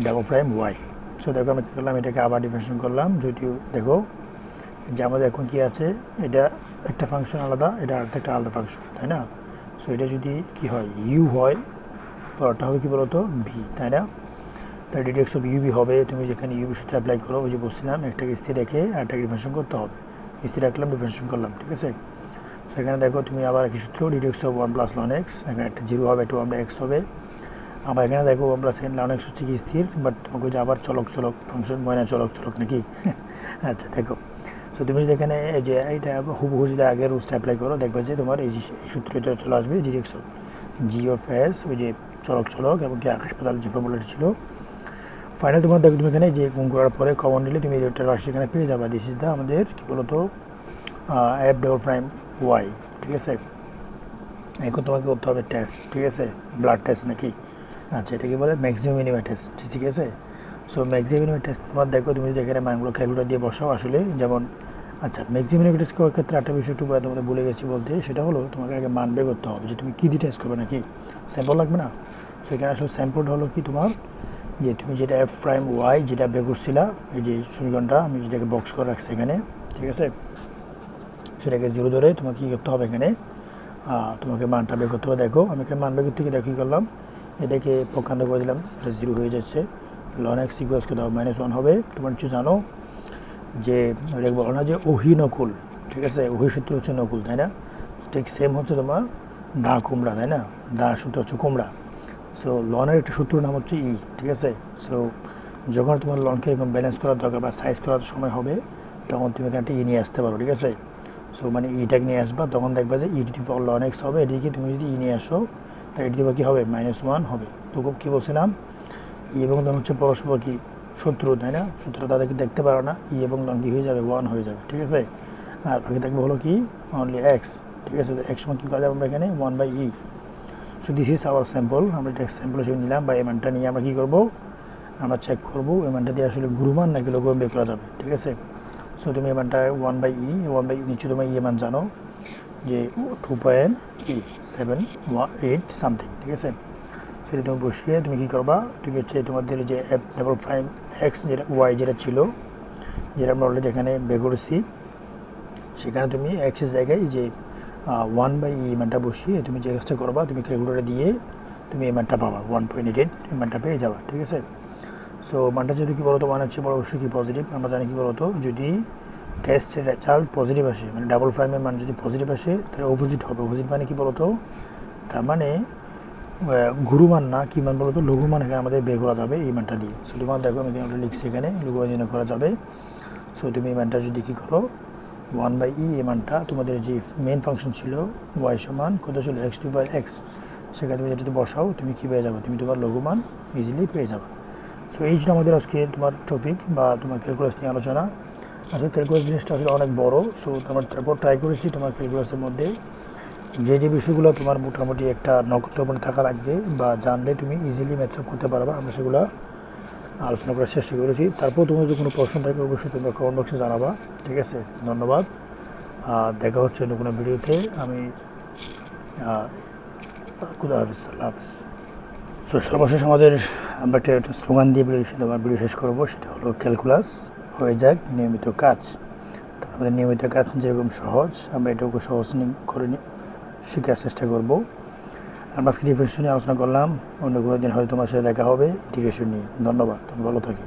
ডাবল প্রাইম ওয়াই। সো দেখো আমি কী করলাম, এটাকে আবার ডিফারেন্সিয়েশন করলাম। যদিও দেখো যে আমাদের এখন কি আছে, এটা একটা ফাংশন আলাদা, এটা একটা আলাদা ফাংশন, তাই না। সো এটা যদি কি হয়, ইউ হয়, পরটা হবে কি বলতো ভি, তাই না। তার ডিরেক্স অফ ইউবি হবে, তুমি যেখানে ইউবি সূত্রে অ্যাপ্লাই করো, ওই যে বলছিলাম একটাকে স্থির রেখে আরেকটাকে ডিফারেন্সিয়েশন করতে হবে। স্থির রাখলাম, ডিফারেন্সিয়েশন করলাম, ঠিক আছে। সেখানে দেখো তুমি আবার একই সূত্র, ডিরেক্স অফ 1 প্লাস লন এক্স, এখানে একটা 0 হবে, একটা 1/x হবে। আবার এখানে দেখো 1 প্লাস লন এক্স হচ্ছে কি স্থির, বাট তোমাকে যে আবার চলক ফাংশন ময়না চলক নাকি। আচ্ছা দেখো, সো তুমি যদি এখানে এই যে এইটা হুবহু যদি আগের রুলসটা অ্যাপ্লাই করো, দেখবে যে তোমার এই সূত্রটা চলে আসবে, ডিরেক্স অফ জি অফ এস, ওই যে চলক এবং কি আকাশ পাতাল যে ফর্মুলাটা ছিল। ফাইনাল তোমার দেখো, তুমি এখানে যে গুণ করার পরে কমন নিলে তুমি এটা রাশি এখানে পেয়ে যাবে। দিস ইজ দ্য আমাদের কী বলতো এফ ডাবল প্রাইম ওয়াই, ঠিক আছে। এখন তোমাকে করতে হবে টেস্ট, ঠিক আছে, ব্লাড টেস্ট নাকি। আচ্ছা, এটাকে বলে ম্যাক্সিমাম মিনিমাম টেস্ট, ঠিক আছে। সো ম্যাক্সিমাম মিনিমাম টেস্ট তোমার দেখো, তুমি যদি এখানে মানগুলো ক্যালকুলেটর দিয়ে বসাও আসলে যেমন। আচ্ছা, ম্যাক্সিমাম মিনিমাম টেস্ট করার ক্ষেত্রে একটা বিষয় একটু তোমাদের ভুলে গেছি বলতে, সেটা হলো তোমাকে আগে মান বের করতে হবে যে তুমি কী দিয়ে টেস্ট করবে, নাকি স্যাম্পল লাগবে না। সেখানে আসলে স্যাম্পলটা হলো কি তোমার, যে তুমি যেটা এফ প্রাইম ওয়াই যেটা বের করছিলা, এই যে সমীকরণটা আমি যেটাকে বক্স করে রাখছি এখানে, ঠিক আছে, সেটাকে 0 ধরে তোমাকে কী করতে হবে, এখানে তোমাকে মানটা বের করতে হবে। দেখো আমি এখানে মান বের করতে গিয়ে দেখো কী করলাম, এটাকে পক্ষান্ত করে দিলাম, এটা 0 হয়ে যাচ্ছে। লন এক্স ইকুয়ালসকে দাও -1 হবে। তোমার কিছু জানো যে এটাকে বলো না যে ওহি নকুল, ঠিক আছে, ওহি সূত্র হচ্ছে নকুল, তাই না। ঠিক সেম হচ্ছে তোমার দা কুমড়া, তাই না, দা সূত্র হচ্ছে কুমড়া। সো লনের একটা সূত্র নাম হচ্ছে ই, ঠিক আছে। সো যখন তোমার লনকে এরকম ব্যালেন্স করার দরকার বা সাইজ করার সময় হবে, তখন তুমি এখানে একটা ই নিয়ে আসতে পারো, ঠিক আছে। সো মানে ইটাকে নিয়ে আসবা, তখন দেখবা যে E to the power ln X হবে। এদিকে তুমি যদি ই নিয়ে আসো, তাহলে ই টু দি পাওয়ার কী হবে, -1 হবে। তো কী বলছিলাম, ই এবং লন হচ্ছে পরস্পর কি শত্রু, তাই না। শত্রু তাদেরকে দেখতে পারো না, ই এবং লন কী হয়ে যাবে, 1 হয়ে যাবে, ঠিক আছে। আর বাকি থাকবে হলো কি অনলি এক্স, ঠিক আছে। এক্স সমান কী করা যাবে আমরা এখানে 1/e। So this is our sample. আমরা এটা স্যাম্পল হিসেবে নিলাম, বা এই মানটা নিয়ে আমরা কী করবো, আমরা চেক করবো এই মানটা দিয়ে আসলে গুরুমান নাকি লঘুমান বের করা যাবে, ঠিক আছে। সো তুমি এই মানটা 1/e নিশ্চয় তোমার ই মান জানো যে 2.78 সামথিং, ঠিক আছে। সেটা তুমি বসিয়ে তুমি কী করবা, তুমি হচ্ছে তোমাদের যে এফ ডাবল প্রাইম এক্স যেটা ওয়াই যেটা ছিল, যেটা আমরা অলরেডি এখানে বের করেছি, সেখানে তুমি এক্সের জায়গায় যে 1/e মানটা বসিয়ে তুমি যে কাজটা করবা, তুমি ক্যালকুলেটরে দিয়ে তুমি এই মানটা পাবা 1.88, এই মানটা পেয়ে যাবা, ঠিক আছে। সো মানটা যদি কী বলতো, মান হচ্ছে বড় অবশ্যই কি পজিটিভ। আমরা জানি কী বলতো, যদি টেস্টের রেজাল্ট পজিটিভ আসে, মানে ডাবল প্রাইমের মান যদি পজিটিভ আসে, তাহলে অপোজিট হবে। অপোজিট মানে কী বলতো, তার মানে গুরুমান না, কী মান বলতো, লঘুমান এখানে আমাদের বের করা যাবে এই মানটা দিয়ে। সো তোমার দেখো আমি লিখছি এখানে লঘুমান জন্য করা যাবে। সো তুমি এই মানটা যদি কী করো 1/e, এই মানটা তোমাদের যে মেন ফাংশন ছিল ওয়াই সমান কত ছিল এক্স টু পাওয়ার এক্স, সেখানে তুমি যদি বসাও তুমি কী পেয়ে যাবে, তুমি তোমার লঘুমান ইজিলি পেয়ে যাবে। সো এই ছিল আমাদের আজকে তোমার টপিক বা তোমার ক্যালকুলাস নিয়ে আলোচনা। আসলে ক্যালকুলাস জিনিসটা আসলে অনেক বড়। সো তোমার তারপর ট্রাই করেছি তোমার ক্যালকুলাসের মধ্যে যে বিষয়গুলো তোমার মোটামুটি একটা নগণ্য থাকা লাগবে বা জানলে তুমি ইজিলি ম্যাথ করতে পারবা, আমরা সেগুলো আলোচনা করার চেষ্টা করেছি। তারপর তোমার যদি কোনো প্রশ্ন থাকে অবশ্যই তোমরা কমেন্ট বক্সে জানাবা, ঠিক আছে। ধন্যবাদ, দেখা হচ্ছে অন্য কোনো ভিডিওতে। আমি খুদা হাফিজ, আল্লাহ হাফিজ। তো সর্বশেষ আমাদের আমরা একটা স্লোগান দিয়ে ভিডিও শেষ করবো, সেটা হলো ক্যালকুলাস হয়ে যাক নিয়মিত কাজ। আমাদের নিয়মিত কাজ যেরকম সহজ, আমরা এটাকে সহজ করে শেখার চেষ্টা করবো। আমরা ডিফারেন্সিয়েশন নিয়ে আলোচনা করলাম, অন্য কোনো দিন হয়তো তোমার সাথে দেখা হবে ইন্টিগ্রেশন নিয়ে। ধন্যবাদ, ভালো থাকি।